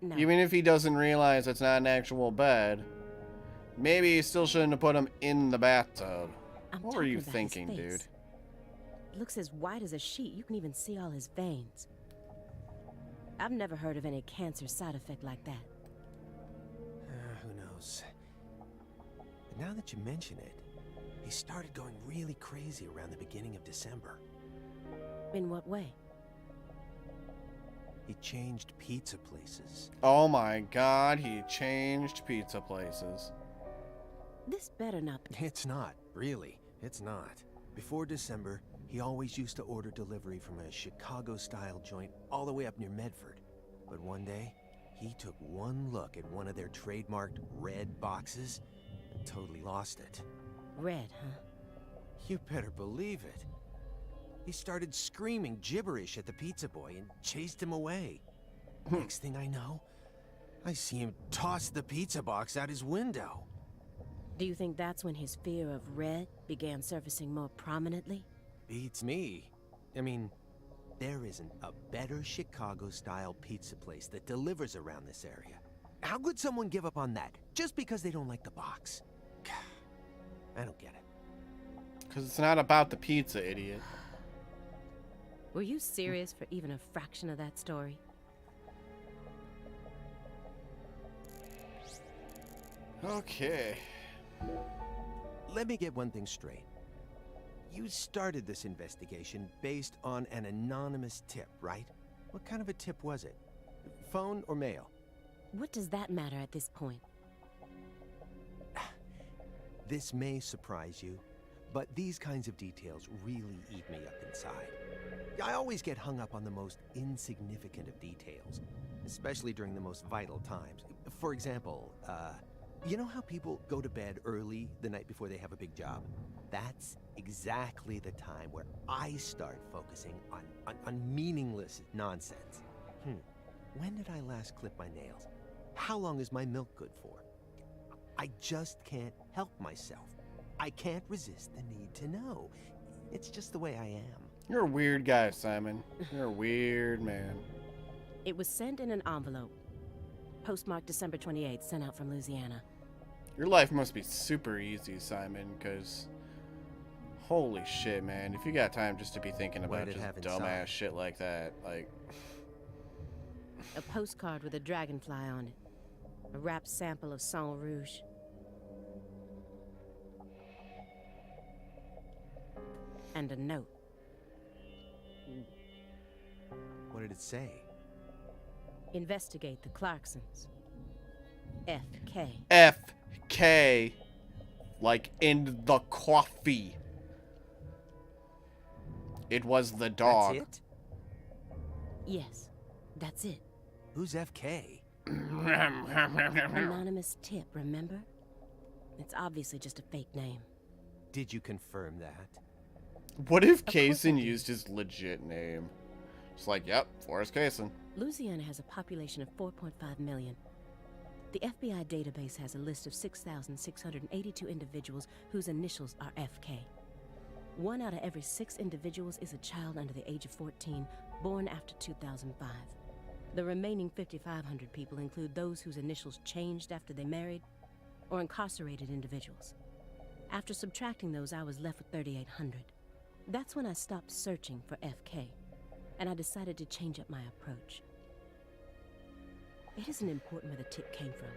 [SPEAKER 8] No.
[SPEAKER 1] Even if he doesn't realize it's not an actual bed, maybe you still shouldn't have put him in the bathtub.
[SPEAKER 8] I'm
[SPEAKER 1] What were
[SPEAKER 8] talking
[SPEAKER 1] you
[SPEAKER 8] about his
[SPEAKER 1] thinking,
[SPEAKER 8] face.
[SPEAKER 1] dude?
[SPEAKER 8] It looks as white as a sheet. You can even see all his veins. I've never heard of any cancer side effect like that.
[SPEAKER 9] Who knows? But now that you mention it, he started going really crazy around the beginning of December.
[SPEAKER 8] In what way?
[SPEAKER 9] He changed pizza places.
[SPEAKER 1] Oh my god, he changed pizza places.
[SPEAKER 8] This better not be.
[SPEAKER 9] It's not, really. It's not. Before December, he always used to order delivery from a Chicago-style joint all the way up near Medford. But one day, he took one look at one of their trademarked red boxes and totally lost it.
[SPEAKER 8] Red, huh?
[SPEAKER 9] You better believe it. He started screaming gibberish at the pizza boy and chased him away. Next thing I know, I see him toss the pizza box out his window.
[SPEAKER 8] Do you think that's when his fear of red began surfacing more prominently?
[SPEAKER 9] Beats me. I mean, there isn't a better Chicago-style pizza place that delivers around this area. How could someone give up on that just because they don't like the box? I don't get it.
[SPEAKER 1] Because it's not about the pizza, idiot.
[SPEAKER 8] Were you serious for even a fraction of that story?
[SPEAKER 1] Okay.
[SPEAKER 9] Let me get one thing straight. You started this investigation based on an anonymous tip, right? What kind of a tip was it? Phone or mail?
[SPEAKER 8] What does that matter at this point?
[SPEAKER 9] This may surprise you, but these kinds of details really eat me up inside. I always get hung up on the most insignificant of details, especially during the most vital times. For example, you know how people go to bed early the night before they have a big job? That's exactly the time where I start focusing on meaningless nonsense. When did I last clip my nails? How long is my milk good for? I just can't help myself. I can't resist the need to know. It's just the way I am.
[SPEAKER 1] You're a weird guy, Simon. You're a weird man.
[SPEAKER 8] It was sent in an envelope. Postmarked December 28th, sent out from Louisiana.
[SPEAKER 1] Your life must be super easy, Simon, because holy shit, man. If you got time just to be thinking
[SPEAKER 9] What
[SPEAKER 1] about
[SPEAKER 9] did it
[SPEAKER 1] just
[SPEAKER 9] have
[SPEAKER 1] dumbass
[SPEAKER 9] inside?
[SPEAKER 1] shit like that, like...
[SPEAKER 8] A postcard with a dragonfly on it. A wrapped sample of Sang Rouge. And a note.
[SPEAKER 9] What did it say?
[SPEAKER 8] Investigate the Clarksons. F.K.
[SPEAKER 1] F.K. Like in the coffee. It was the dog.
[SPEAKER 9] That's it?
[SPEAKER 8] Yes, that's it.
[SPEAKER 9] Who's FK?
[SPEAKER 8] Anonymous tip, remember? It's obviously just a fake name.
[SPEAKER 9] Did you confirm that?
[SPEAKER 1] What if
[SPEAKER 8] course I
[SPEAKER 1] Kaysen
[SPEAKER 8] did.
[SPEAKER 1] used his legit name? Just like, yep, Forrest Kaysen.
[SPEAKER 8] Louisiana has a population of 4.5 million. The FBI database has a list of 6,682 individuals whose initials are FK. 1 out of every 6 individuals is a child under the age of 14, born after 2005. The remaining 5,500 people include those whose initials changed after they married, or incarcerated individuals. After subtracting those, I was left with 3,800. That's when I stopped searching for FK, and I decided to change up my approach. It isn't important where the tip came from.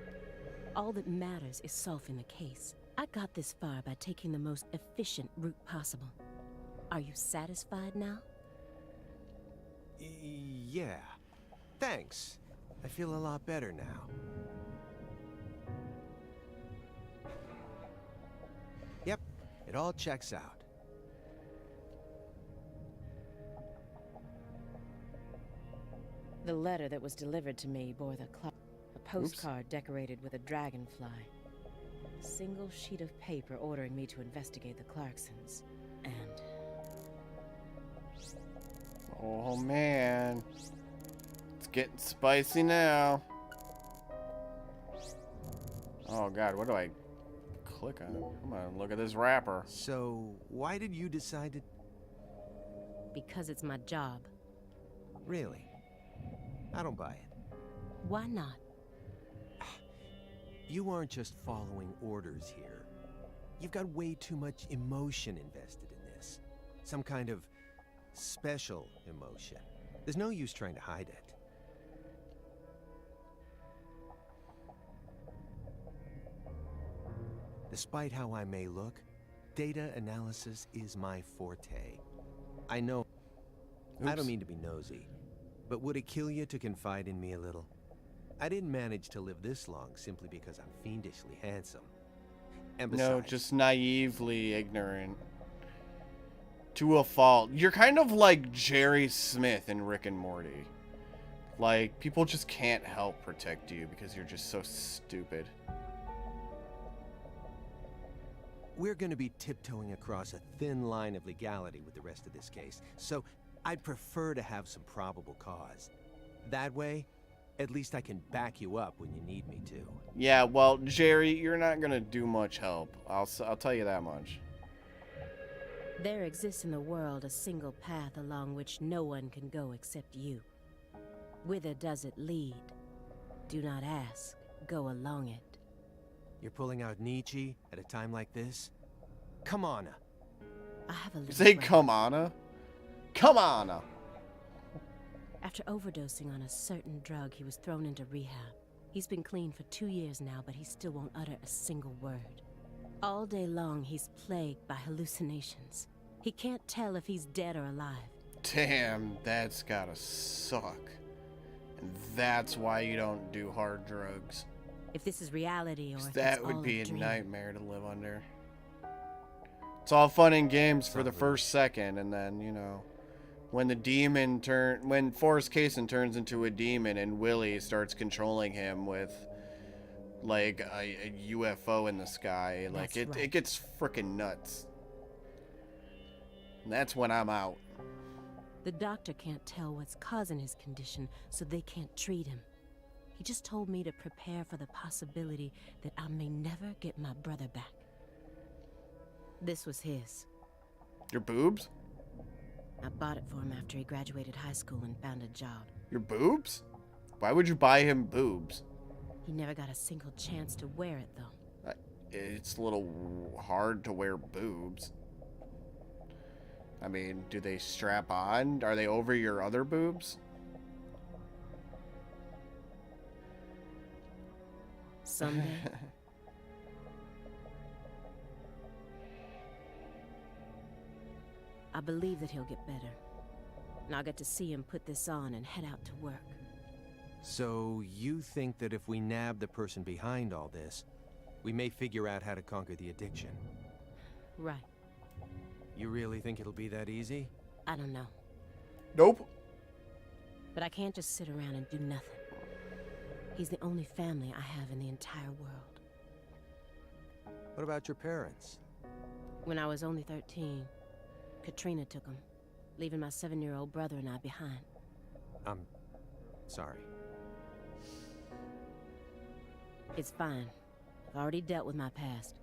[SPEAKER 8] All that matters is solving the case. I got this far by taking the most efficient route possible. Are you satisfied now?
[SPEAKER 9] Yeah. Thanks. I feel a lot better now. Yep, it all checks out.
[SPEAKER 8] The letter that was delivered to me bore a postcard decorated with a dragonfly. A single sheet of paper ordering me to investigate the Clarksons. And...
[SPEAKER 1] Oh man. It's getting spicy now. Oh god, what do I click on? I'm gonna look at this wrapper.
[SPEAKER 9] So, why did you decide to...
[SPEAKER 8] because it's my job.
[SPEAKER 9] Really? I don't buy it.
[SPEAKER 8] Why not?
[SPEAKER 9] You aren't just following orders here. You've got way too much emotion invested in this. Some kind of special emotion. There's no use trying to hide it. Despite how I may look, data analysis is my forte. I know... I don't mean to be nosy, but would it kill you to confide in me a little? I didn't manage to live this long simply because I'm fiendishly handsome. And besides,
[SPEAKER 1] No, just naively ignorant. To a fault. You're kind of like Jerry Smith in Rick and Morty. Like, people just can't help protect you because you're just so stupid.
[SPEAKER 9] we're going to be tiptoeing across a thin line of legality with the rest of this case, so I'd prefer to have some probable cause. That way, at least I can back you up when you need me to.
[SPEAKER 1] Yeah, well, Jerry, you're not going to do much help. I'll tell you that much.
[SPEAKER 8] There exists in the world a single path along which no one can go except you. Whither does it lead? Do not ask, go along it.
[SPEAKER 9] You're pulling out Nietzsche at a time like this? Come on.
[SPEAKER 8] I have a little
[SPEAKER 1] Say
[SPEAKER 8] brother.
[SPEAKER 1] come on. Come on.
[SPEAKER 8] After overdosing on a certain drug, he was thrown into rehab. He's been clean for 2 years now, but he still won't utter a single word. All day long, he's plagued by hallucinations. He can't tell if he's dead or alive.
[SPEAKER 1] Damn, that's gotta suck. And that's why you don't do hard drugs.
[SPEAKER 8] If this is reality or if
[SPEAKER 1] That
[SPEAKER 8] it's
[SPEAKER 1] would
[SPEAKER 8] all
[SPEAKER 1] be a
[SPEAKER 8] dream.
[SPEAKER 1] nightmare to live under. It's all fun and games for the
[SPEAKER 9] Probably.
[SPEAKER 1] first second, and then, you know, when when Forrest Kaysen turns into a demon and Willie starts controlling him with like a UFO in the sky, like
[SPEAKER 8] That's right.
[SPEAKER 1] it gets freaking nuts. And that's when I'm out.
[SPEAKER 8] The doctor can't tell what's causing his condition, so they can't treat him. He just told me to prepare for the possibility that I may never get my brother back. This was his.
[SPEAKER 1] Your boobs?
[SPEAKER 8] I bought it for him after he graduated high school and found a job.
[SPEAKER 1] Your boobs? Why would you buy him boobs?
[SPEAKER 8] He never got a single chance to wear it, though.
[SPEAKER 1] It's a little hard to wear boobs. I mean, do they strap on? Are they over your other boobs?
[SPEAKER 8] Someday, I believe that he'll get better. And I'll get to see him put this on and head out to work.
[SPEAKER 9] So you think that if we nab the person behind all this, we may figure out how to conquer the addiction?
[SPEAKER 8] Right.
[SPEAKER 9] You really think it'll be that easy?
[SPEAKER 8] I don't know.
[SPEAKER 1] Nope.
[SPEAKER 8] But I can't just sit around and do nothing. He's the only family I have in the entire world.
[SPEAKER 9] What about your parents?
[SPEAKER 8] When I was only 13, Katrina took him, leaving my 7-year-old brother and I behind.
[SPEAKER 9] Sorry.
[SPEAKER 8] It's fine. I've already dealt with my past.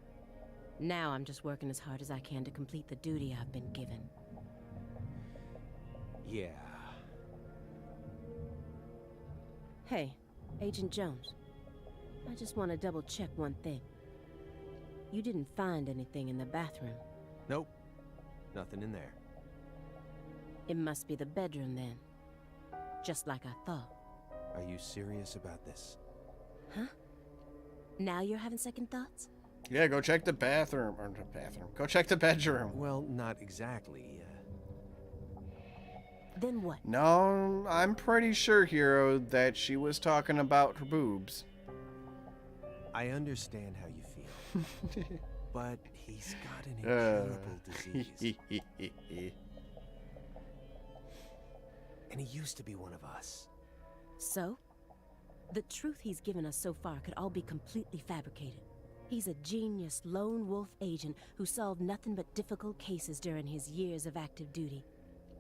[SPEAKER 8] Now I'm just working as hard as I can to complete the duty I've been given.
[SPEAKER 9] Yeah.
[SPEAKER 8] Hey, Agent Jones. I just want to double check one thing. You didn't find anything in the bathroom.
[SPEAKER 9] Nope. Nothing in there.
[SPEAKER 8] It must be the bedroom then. Just like I thought.
[SPEAKER 9] Are you serious about this?
[SPEAKER 8] Huh? Now you're having second thoughts?
[SPEAKER 1] Yeah, go check the bathroom. Or the bathroom. Go check the bedroom.
[SPEAKER 9] Well, not exactly.
[SPEAKER 8] Then what?
[SPEAKER 1] No, I'm pretty sure, Hero, that she was talking about her boobs.
[SPEAKER 9] I understand how you feel. But he's got an incurable disease. And he used to be one of us.
[SPEAKER 8] So? The truth he's given us so far could all be completely fabricated. He's a genius lone wolf agent who solved nothing but difficult cases during his years of active duty.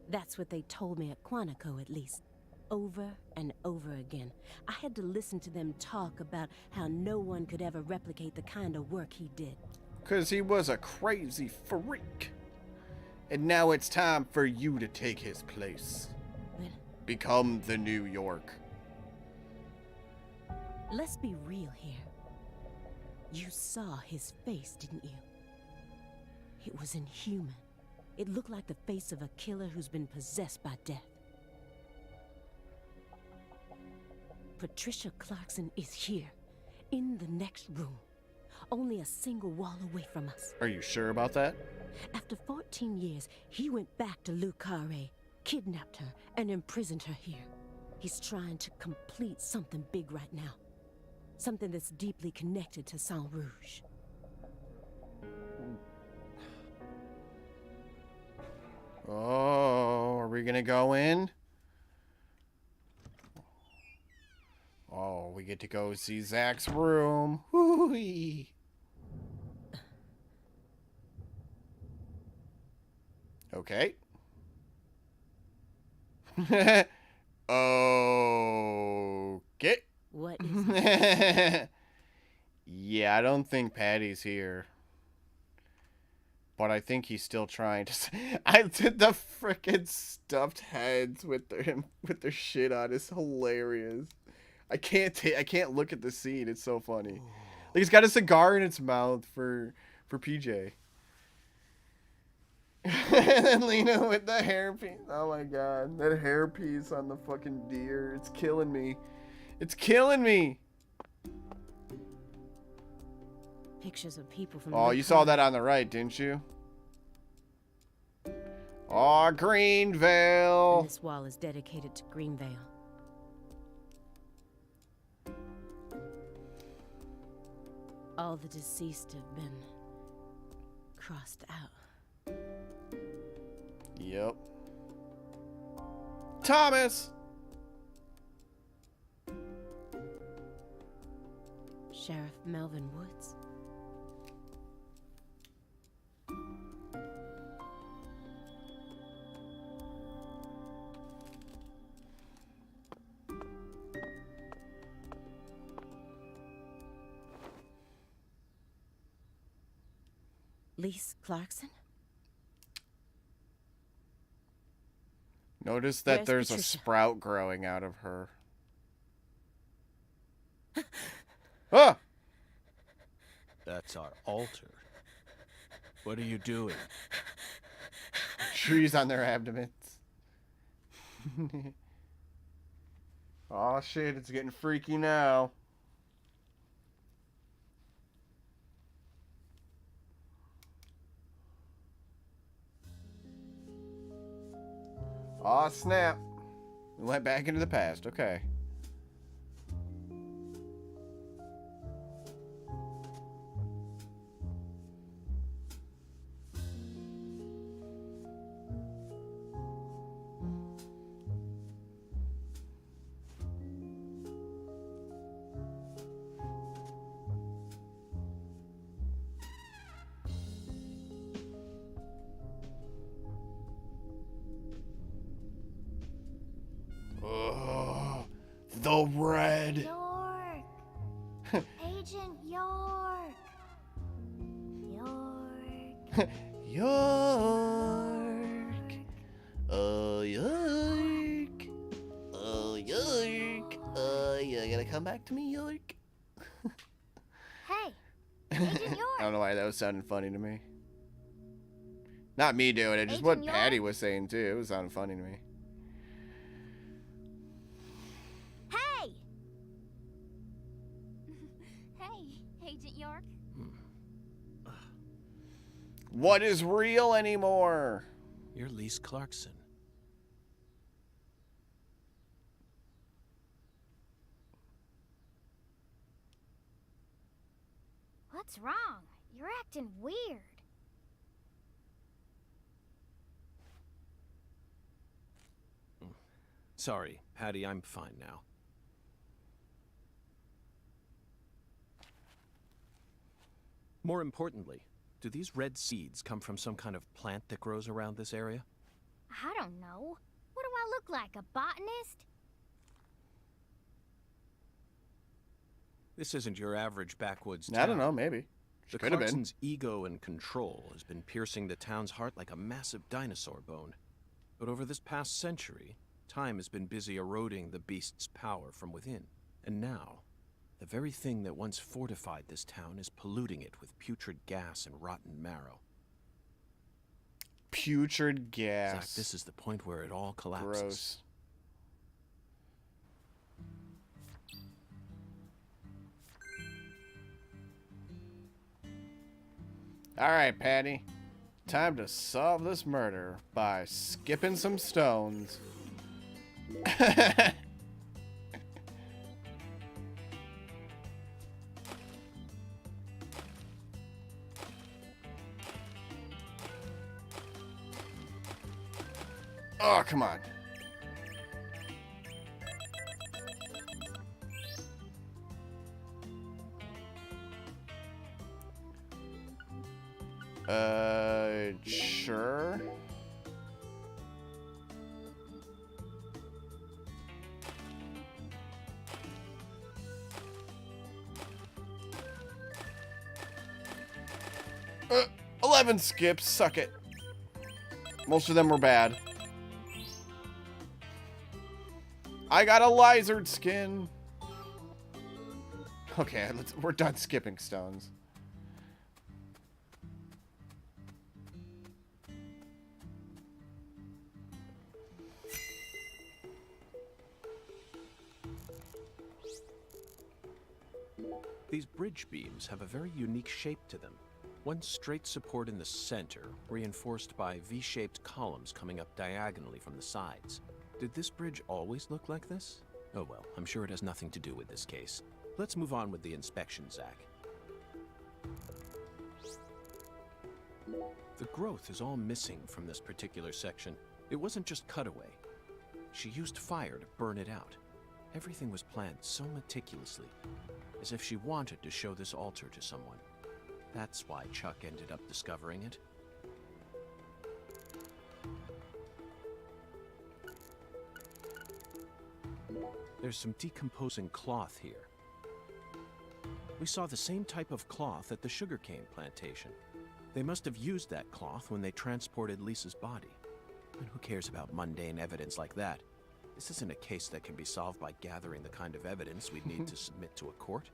[SPEAKER 8] That's what they told me at Quantico, at least. Over and over again. I had to listen to them talk about how no one could ever replicate the kind of work he did.
[SPEAKER 1] 'Cause he was a crazy freak. And now it's time for you to take his place.
[SPEAKER 8] Then,
[SPEAKER 1] Become the New York.
[SPEAKER 8] let's be real here. You saw his face, didn't you? It was inhuman. It looked like the face of a killer who's been possessed by death. Patricia Clarkson is here, in the next room, only a single wall away from us.
[SPEAKER 1] Are you sure about that?
[SPEAKER 8] After 14 years, he went back to Le Carré, kidnapped her, and imprisoned her here. He's trying to complete something big right now. Something that's deeply connected to Saint Rouge.
[SPEAKER 1] Oh, are we gonna go in? Oh, we get to go see Zach's room. Whoo-wee. Okay. Okay.
[SPEAKER 8] What is it?
[SPEAKER 1] Yeah, I don't think Patty's here. But I think he's still trying to. I did the frickin' stuffed heads with their shit on. It's hilarious. I can't look at the scene. It's so funny. Like he's got a cigar in its mouth for PJ. And then Lena with the hairpiece. Oh my god, that hairpiece on the fucking deer. It's killing me. It's killing me.
[SPEAKER 8] Pictures of people from.
[SPEAKER 1] Oh, you saw that on the right, didn't you? Oh, Greenvale.
[SPEAKER 8] And this wall is dedicated to Greenvale. All the deceased have been crossed out.
[SPEAKER 1] Yep. Thomas.
[SPEAKER 8] Sheriff Melvin Woods. Lise Clarkson?
[SPEAKER 1] Notice that
[SPEAKER 8] Where's
[SPEAKER 1] there's a
[SPEAKER 8] Patricia?
[SPEAKER 1] sprout growing out of her. Ah!
[SPEAKER 3] That's our altar. What are you doing?
[SPEAKER 1] Trees on their abdomens. Oh shit, it's getting freaky now. Aw, snap. We went back into the past. Okay. The red.
[SPEAKER 6] York. Agent York. York.
[SPEAKER 1] York. Oh, York. Oh, York. You gotta come back to me, York.
[SPEAKER 6] Hey, Agent York.
[SPEAKER 1] I don't know why that was sounding funny to me. Not me doing it, just what
[SPEAKER 6] Agent York?
[SPEAKER 1] Patty was saying too. It was sounding funny to me.
[SPEAKER 6] Hey! Hey, Agent York.
[SPEAKER 1] What is real anymore?
[SPEAKER 3] You're Lise Clarkson.
[SPEAKER 6] What's wrong? You're acting weird.
[SPEAKER 3] Sorry, Patty, I'm fine now. More importantly, do these red seeds come from some kind of plant that grows around this area?
[SPEAKER 6] I don't know. What do I look like, a botanist?
[SPEAKER 3] This isn't your average backwoods
[SPEAKER 1] I
[SPEAKER 3] town.
[SPEAKER 1] don't know, maybe.
[SPEAKER 3] The
[SPEAKER 1] Could have been.
[SPEAKER 3] Clarksons' ego and control has been piercing the town's heart like a massive dinosaur bone. But over this past century, time has been busy eroding the beast's power from within. And now, the very thing that once fortified this town is polluting it with putrid gas and rotten marrow.
[SPEAKER 1] Putrid gas.
[SPEAKER 3] Zach, this is the point where it all collapses.
[SPEAKER 1] Gross. All right, Patty. Time to solve this murder by skipping some stones. Oh, come on. Sure. Uh, 11 skips, suck it. Most of them were bad. I got a lizard skin. Okay, we're done skipping stones.
[SPEAKER 3] These bridge beams have a very unique shape to them. One straight support in the center, reinforced by V-shaped columns coming up diagonally from the sides. Did this bridge always look like this? Oh well, I'm sure it has nothing to do with this case. Let's move on with the inspection, Zach. The growth is all missing from this particular section. It wasn't just cut away. She used fire to burn it out. Everything was planned so meticulously, as if she wanted to show this altar to someone. That's why Chuck ended up discovering it. There's some decomposing cloth here. We saw the same type of cloth at the sugarcane plantation. They must have used that cloth when they transported Lisa's body. And who cares about mundane evidence like that? This isn't a case that can be solved by gathering the kind of evidence we'd need to submit to a court.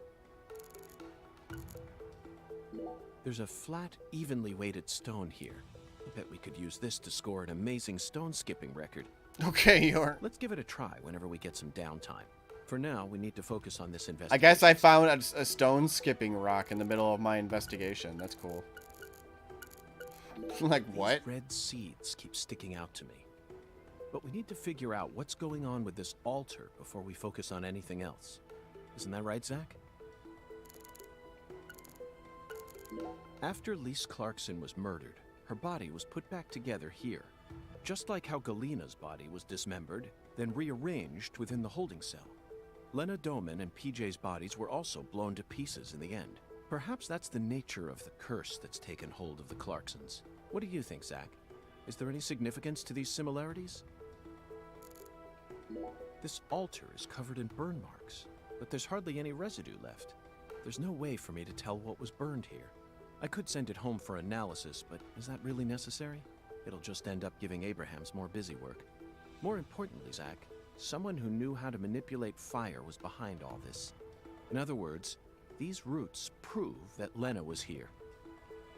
[SPEAKER 3] There's a flat, evenly weighted stone here. I bet we could use this to score an amazing stone skipping record.
[SPEAKER 1] Okay, York.
[SPEAKER 3] Let's give it a try whenever we get some downtime. For now, we need to focus on this investigation.
[SPEAKER 1] I guess I found a stone skipping rock in the middle of my investigation. That's cool. Like what?
[SPEAKER 3] These red seeds keep sticking out to me. But we need to figure out what's going on with this altar before we focus on anything else. Isn't that right, Zach? After Lise Clarkson was murdered, her body was put back together here. Just like how Galena's body was dismembered, then rearranged within the holding cell. Lena Doman and PJ's bodies were also blown to pieces in the end. Perhaps that's the nature of the curse that's taken hold of the Clarksons. What do you think, Zach? Is there any significance to these similarities? This altar is covered in burn marks, but there's hardly any residue left. There's no way for me to tell what was burned here. I could send it home for analysis, but is that really necessary? It'll just end up giving Abrahams more busy work. More importantly, Zach, someone who knew how to manipulate fire was behind all this. In other words, these roots prove that Lena was here.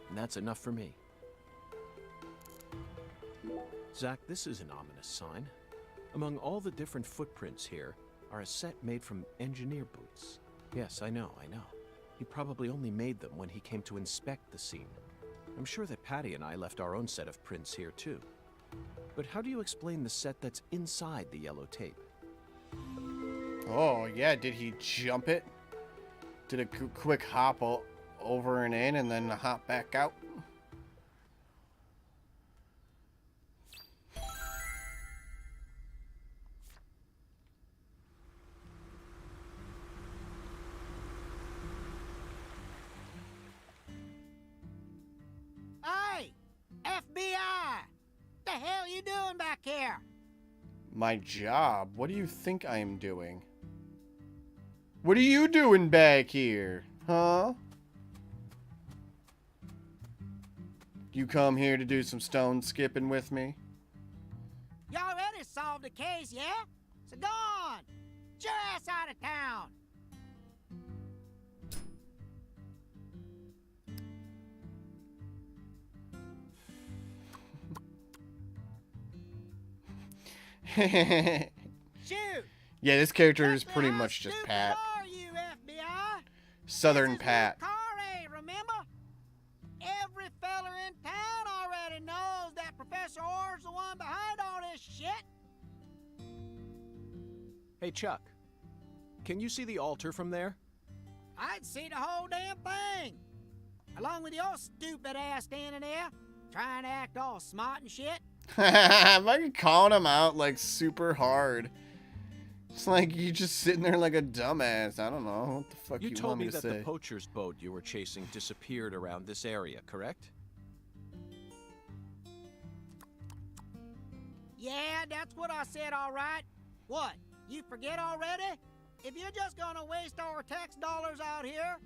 [SPEAKER 3] And that's enough for me. Zach, this is an ominous sign. Among all the different footprints here are a set made from engineer boots. Yes, I know. He probably only made them when he came to inspect the scene. I'm sure that Patty and I left our own set of prints here too. But how do you explain the set that's inside the yellow tape?
[SPEAKER 1] Oh, yeah, did he jump it? Did a quick hop over and in and then a hop back out?
[SPEAKER 7] Hey! FBI! The hell you doing back here?
[SPEAKER 1] My job? What do you think I'm doing? What are you doing back here? Huh? You come here to do some stone skipping with me?
[SPEAKER 7] You already solved the case, yeah? So go on! Get your ass out of town! Shoot!
[SPEAKER 1] Yeah, this character is
[SPEAKER 7] Just
[SPEAKER 1] pretty
[SPEAKER 7] how
[SPEAKER 1] much just
[SPEAKER 7] stupid
[SPEAKER 1] Pat.
[SPEAKER 7] Are you, FBI?
[SPEAKER 1] Southern
[SPEAKER 7] This is
[SPEAKER 1] Pat.
[SPEAKER 7] Car A, remember? Every feller in town already knows that Professor Orr's the one behind all this shit.
[SPEAKER 3] Hey, Chuck. Can you see the altar from there?
[SPEAKER 7] I'd see the whole damn thing. Along with your stupid ass standing there, trying to act all smart and shit.
[SPEAKER 1] I'm like calling him out like super hard. It's like you just sitting there like a dumbass. I don't know what the fuck
[SPEAKER 3] You
[SPEAKER 1] you
[SPEAKER 3] told
[SPEAKER 1] want
[SPEAKER 3] me
[SPEAKER 1] me to
[SPEAKER 3] that
[SPEAKER 1] say.
[SPEAKER 3] the poacher's boat you were chasing disappeared around this area, correct?
[SPEAKER 7] Yeah, that's what I said, all right. What, you forget already? If you're just gonna waste our tax dollars out here,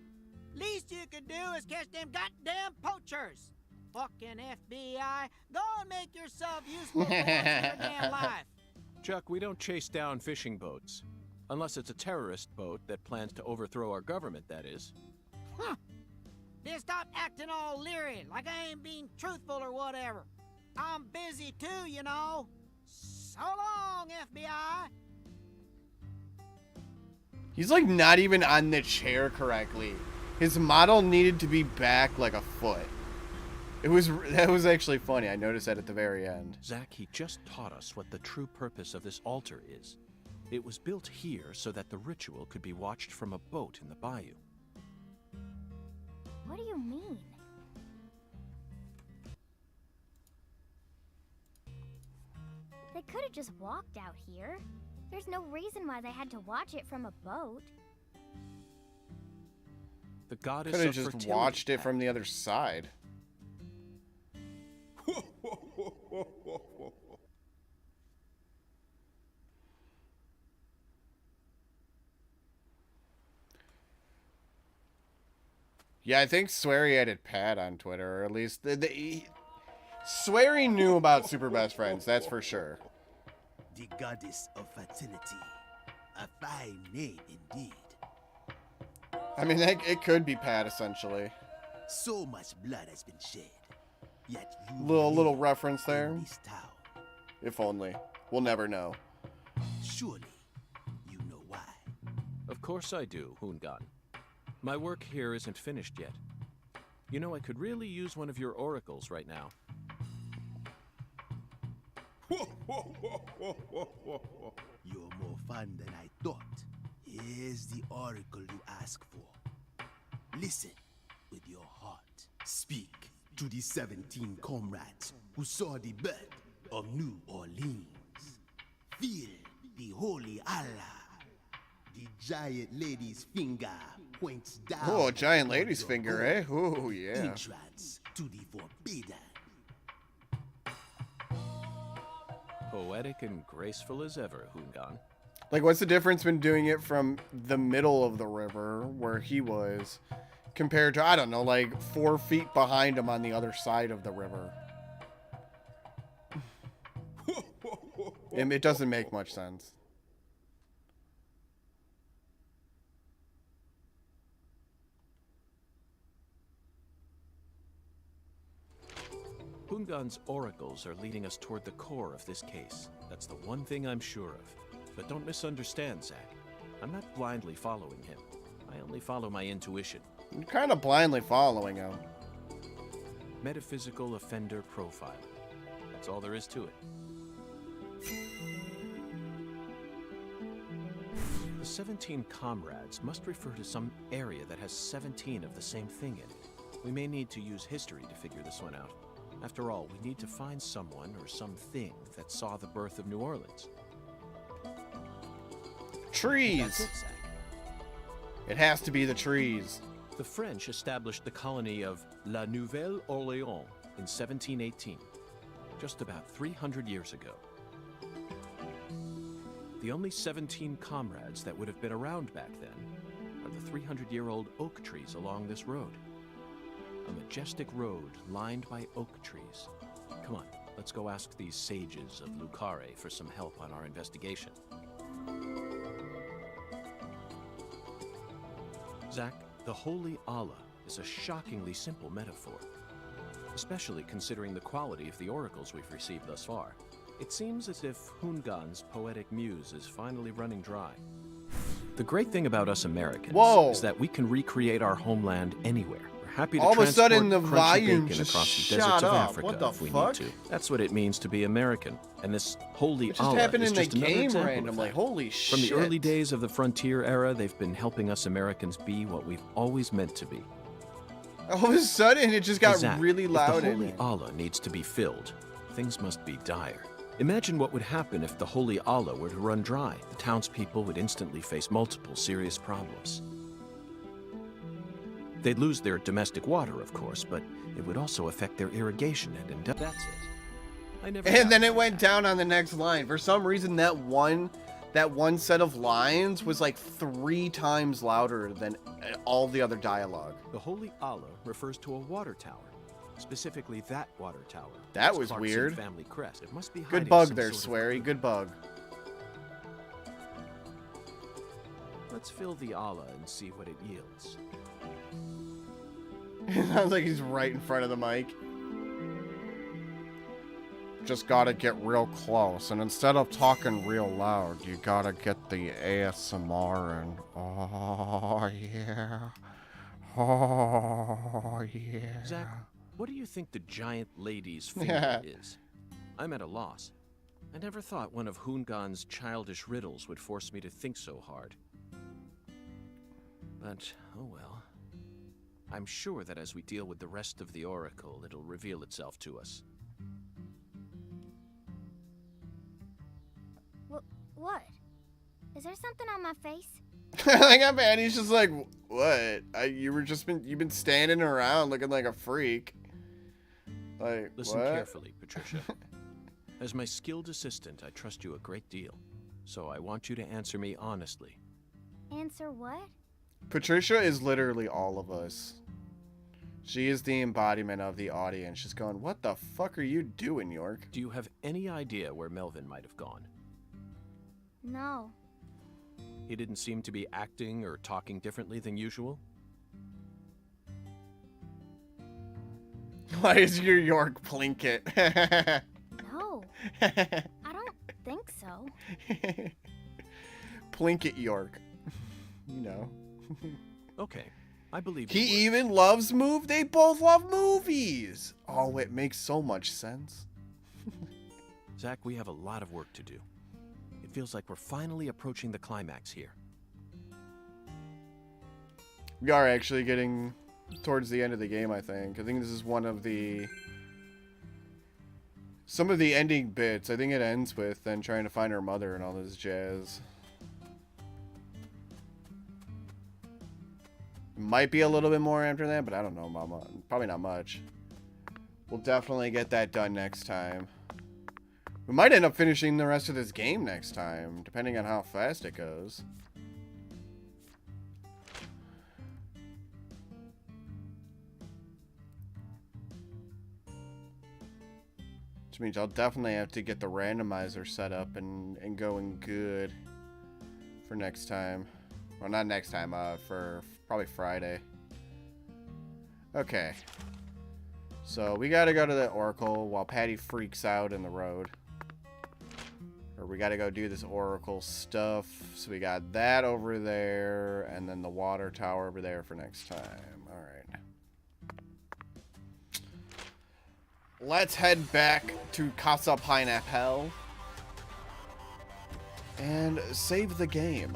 [SPEAKER 7] least you could do is catch them goddamn poachers. Fucking FBI, go and make yourself useful for once in your damn life.
[SPEAKER 3] Chuck, we don't chase down fishing boats. Unless it's a terrorist boat that plans to overthrow our government, that is.
[SPEAKER 7] Huh. Then stop acting all leery, like I ain't being truthful or whatever. I'm busy too, you know. So long, FBI.
[SPEAKER 1] He's like not even on the chair correctly. His model needed to be back like a foot. That was actually funny. I noticed that at the very end.
[SPEAKER 3] Zach, he just taught us what the true purpose of this altar is. It was built here so that the ritual could be watched from a boat in the bayou.
[SPEAKER 6] What do you mean? They could have just walked out here. There's no reason why they had to watch it from a boat.
[SPEAKER 3] The goddess
[SPEAKER 1] Could have
[SPEAKER 3] of
[SPEAKER 1] just
[SPEAKER 3] fertility,
[SPEAKER 1] watched it
[SPEAKER 3] Pat.
[SPEAKER 1] from the other side. Yeah, I think Swery added Pat on Twitter, or at least Swery knew about Super Best Friends, that's for sure.
[SPEAKER 4] The goddess of fertility. A fine name indeed.
[SPEAKER 1] I mean, it could be Pat, essentially.
[SPEAKER 4] So much blood has been shed. Yet you
[SPEAKER 1] Little
[SPEAKER 4] live
[SPEAKER 1] reference there.
[SPEAKER 4] in this town.
[SPEAKER 1] If only. We'll never know.
[SPEAKER 4] Surely, you know why.
[SPEAKER 3] Of course I do, Hoongan. My work here isn't finished yet. You know, I could really use one of your oracles right now.
[SPEAKER 4] You're more fun than I thought. Here's the oracle you ask for. Listen with your heart. Speak to the 17 comrades who saw the birth of New Orleans. Feel the holy Allah. The giant lady's finger points down.
[SPEAKER 1] Oh, giant
[SPEAKER 4] toward
[SPEAKER 1] lady's
[SPEAKER 4] your
[SPEAKER 1] finger,
[SPEAKER 4] goal.
[SPEAKER 1] eh? Oh, yeah.
[SPEAKER 4] Entrance to the forbidden.
[SPEAKER 3] Poetic and graceful as ever, Hungan.
[SPEAKER 1] Like, what's the difference in doing it from the middle of the river, where he was, compared to, I don't know, like 4 feet behind him on the other side of the river? It doesn't make much sense.
[SPEAKER 3] Hungan's oracles are leading us toward the core of this case. That's the one thing I'm sure of. But don't misunderstand, Zack. I'm not blindly following him. I only follow my intuition.
[SPEAKER 1] You're kind of blindly following him.
[SPEAKER 3] Metaphysical offender profiling. That's all there is to it. The 17 comrades must refer to some area that has 17 of the same thing in it. We may need to use history to figure this one out. After all, we need to find someone or something that saw the birth of New Orleans.
[SPEAKER 1] Trees!
[SPEAKER 3] That's it, Zack.
[SPEAKER 1] It has to be the trees.
[SPEAKER 3] The French established the colony of La Nouvelle-Orléans in 1718, just about 300 years ago. The only 17 comrades that would have been around back then are the 300-year-old oak trees along this road. A majestic road lined by oak trees. Come on, let's go ask these sages of Lucare for some help on our investigation. Zack, the Holy Allah is a shockingly simple metaphor, especially considering the quality of the oracles we've received thus far. It seems as if Hungan's poetic muse is finally running dry. The great thing about us Americans is that we can recreate our homeland anywhere. We're happy to
[SPEAKER 1] all of a sudden the
[SPEAKER 3] crunchy
[SPEAKER 1] volume
[SPEAKER 3] bacon
[SPEAKER 1] just
[SPEAKER 3] across the
[SPEAKER 1] shut
[SPEAKER 3] deserts of
[SPEAKER 1] up.
[SPEAKER 3] Africa
[SPEAKER 1] What the
[SPEAKER 3] if we
[SPEAKER 1] fuck?
[SPEAKER 3] need to. That's what it means to be American. And this Holy
[SPEAKER 1] It just
[SPEAKER 3] Allah
[SPEAKER 1] happened
[SPEAKER 3] is
[SPEAKER 1] in the
[SPEAKER 3] just another
[SPEAKER 1] game
[SPEAKER 3] example of
[SPEAKER 1] randomly.
[SPEAKER 3] that.
[SPEAKER 1] Holy
[SPEAKER 3] From
[SPEAKER 1] shit.
[SPEAKER 3] the early days of the frontier era, they've been helping us Americans be what we've always meant to be.
[SPEAKER 1] All of a sudden, it just got
[SPEAKER 3] Zack,
[SPEAKER 1] really loud
[SPEAKER 3] if the
[SPEAKER 1] in
[SPEAKER 3] Holy
[SPEAKER 1] it.
[SPEAKER 3] Allah needs to be filled, things must be dire. Imagine what would happen if the Holy Allah were to run dry. The townspeople would instantly face multiple serious problems. They'd lose their domestic water, of course, but it would also affect their irrigation and that's it. I never
[SPEAKER 1] And then it went down on the next line. For some reason, that one set of lines was like 3 times louder than all the other dialogue.
[SPEAKER 3] The Holy Allah refers to a water tower. Specifically, that water tower.
[SPEAKER 1] That
[SPEAKER 3] It's
[SPEAKER 1] was
[SPEAKER 3] Clarkson
[SPEAKER 1] weird.
[SPEAKER 3] Family crest. It must be
[SPEAKER 1] Good
[SPEAKER 3] hiding
[SPEAKER 1] bug
[SPEAKER 3] some
[SPEAKER 1] there,
[SPEAKER 3] sort of
[SPEAKER 1] Swery.
[SPEAKER 3] clue.
[SPEAKER 1] Good bug.
[SPEAKER 3] Let's fill the Allah and see what it yields.
[SPEAKER 1] It sounds like he's right in front of the mic. Just gotta get real close, and instead of talking real loud, you gotta get the ASMR and oh yeah, oh yeah.
[SPEAKER 3] Zack, what do you think the giant lady's finger is? I'm at a loss. I never thought one of Hungan's childish riddles would force me to think so hard. But, oh well. I'm sure that as we deal with the rest of the oracle, it'll reveal itself to us.
[SPEAKER 6] What? Is there something on my face?
[SPEAKER 1] I got mad. He's just like, what? You've been standing around looking like a freak. Like,
[SPEAKER 3] Listen
[SPEAKER 1] what?
[SPEAKER 3] carefully, Patricia. As my skilled assistant, I trust you a great deal. So I want you to answer me honestly.
[SPEAKER 6] Answer what?
[SPEAKER 1] Patricia is literally all of us. She is the embodiment of the audience. She's going, what the fuck are you doing, York?
[SPEAKER 3] Do you have any idea where Melvin might have gone?
[SPEAKER 6] No.
[SPEAKER 3] He didn't seem to be acting or talking differently than usual?
[SPEAKER 1] Why is your York Plinkett?
[SPEAKER 6] No. I don't think so.
[SPEAKER 1] Plinkett York. You know.
[SPEAKER 3] Okay, I believe you
[SPEAKER 1] He
[SPEAKER 3] would.
[SPEAKER 1] even loves They both love movies. Oh, it makes so much sense.
[SPEAKER 3] Zack, we have a lot of work to do. It feels like we're finally approaching the climax here.
[SPEAKER 1] We are actually getting towards the end of the game, I think. I think this is one of some of the ending bits. I think it ends with them trying to find her mother and all this jazz. Might be a little bit more after that, but I don't know, Mama. Probably not much. We'll definitely get that done next time. We might end up finishing the rest of this game next time, depending on how fast it goes. Which means I'll definitely have to get the randomizer set up and going good for next time. Well, not next time, for probably Friday. Okay. So we gotta go to the Oracle while Patty freaks out in the road. Or we gotta go do this Oracle stuff. So we got that over there, and then the water tower over there for next time. Alright. Let's head back to Casa Pineapple and save the game.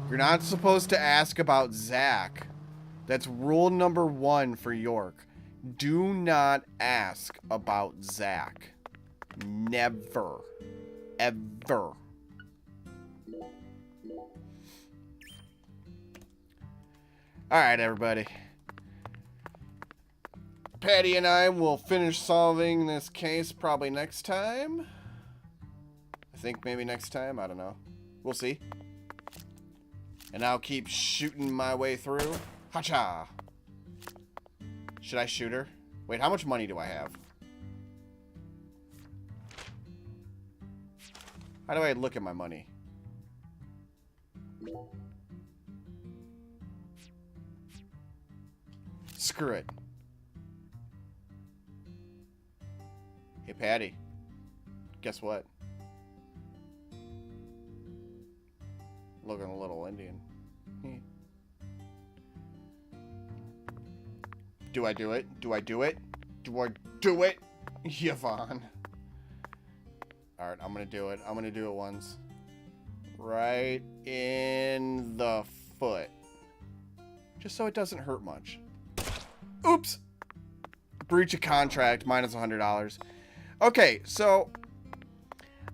[SPEAKER 1] You're not supposed to ask about Zach. That's rule number 1 for York. Do not ask about Zach. Never. Ever. Alright, everybody. Patty and I will finish solving this case probably next time. I think maybe next time. I don't know. We'll see. And I'll keep shooting my way through. Hacha! Should I shoot her? Wait, how much money do I have? How do I look at my money? Screw it. Hey, Patty. Guess what? Looking a little Indian. Do I do it? Do I do it? Do I do it? Yvonne. Alright, I'm gonna do it. I'm gonna do it once. Right in the foot. Just so it doesn't hurt much. Oops! Breach of contract, minus $100. Okay, so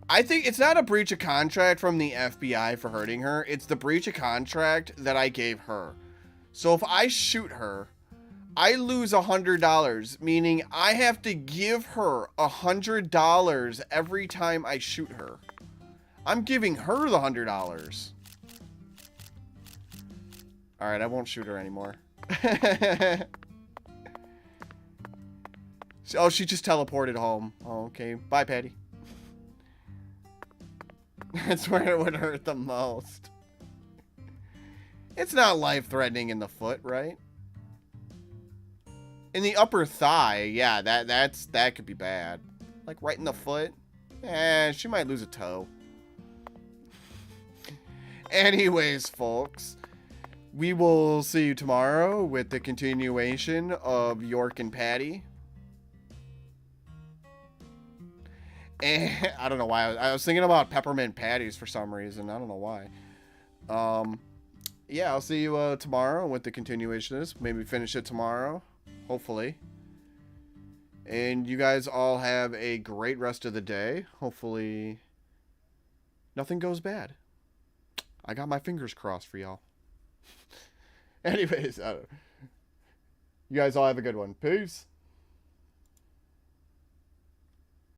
[SPEAKER 1] I think it's not a breach of contract from the FBI for hurting her. It's the breach of contract that I gave her. So if I shoot her, I lose $100, meaning I have to give her $100 every time I shoot her. I'm giving her the $100. Alright, I won't shoot her anymore. Oh, she just teleported home. Oh, okay. Bye, Patty. That's where it would hurt the most. It's not life-threatening in the foot, right? In the upper thigh, yeah, that could be bad. Like right in the foot, she might lose a toe. Anyways, folks, we will see you tomorrow with the continuation of York and Patty. And I don't know why I was thinking about peppermint patties for some reason. I don't know why. Yeah, I'll see you tomorrow with the continuation of this. Maybe finish it tomorrow. Hopefully. And you guys all have a great rest of the day. Hopefully nothing goes bad. I got my fingers crossed for y'all. Anyways, you guys all have a good one. Peace.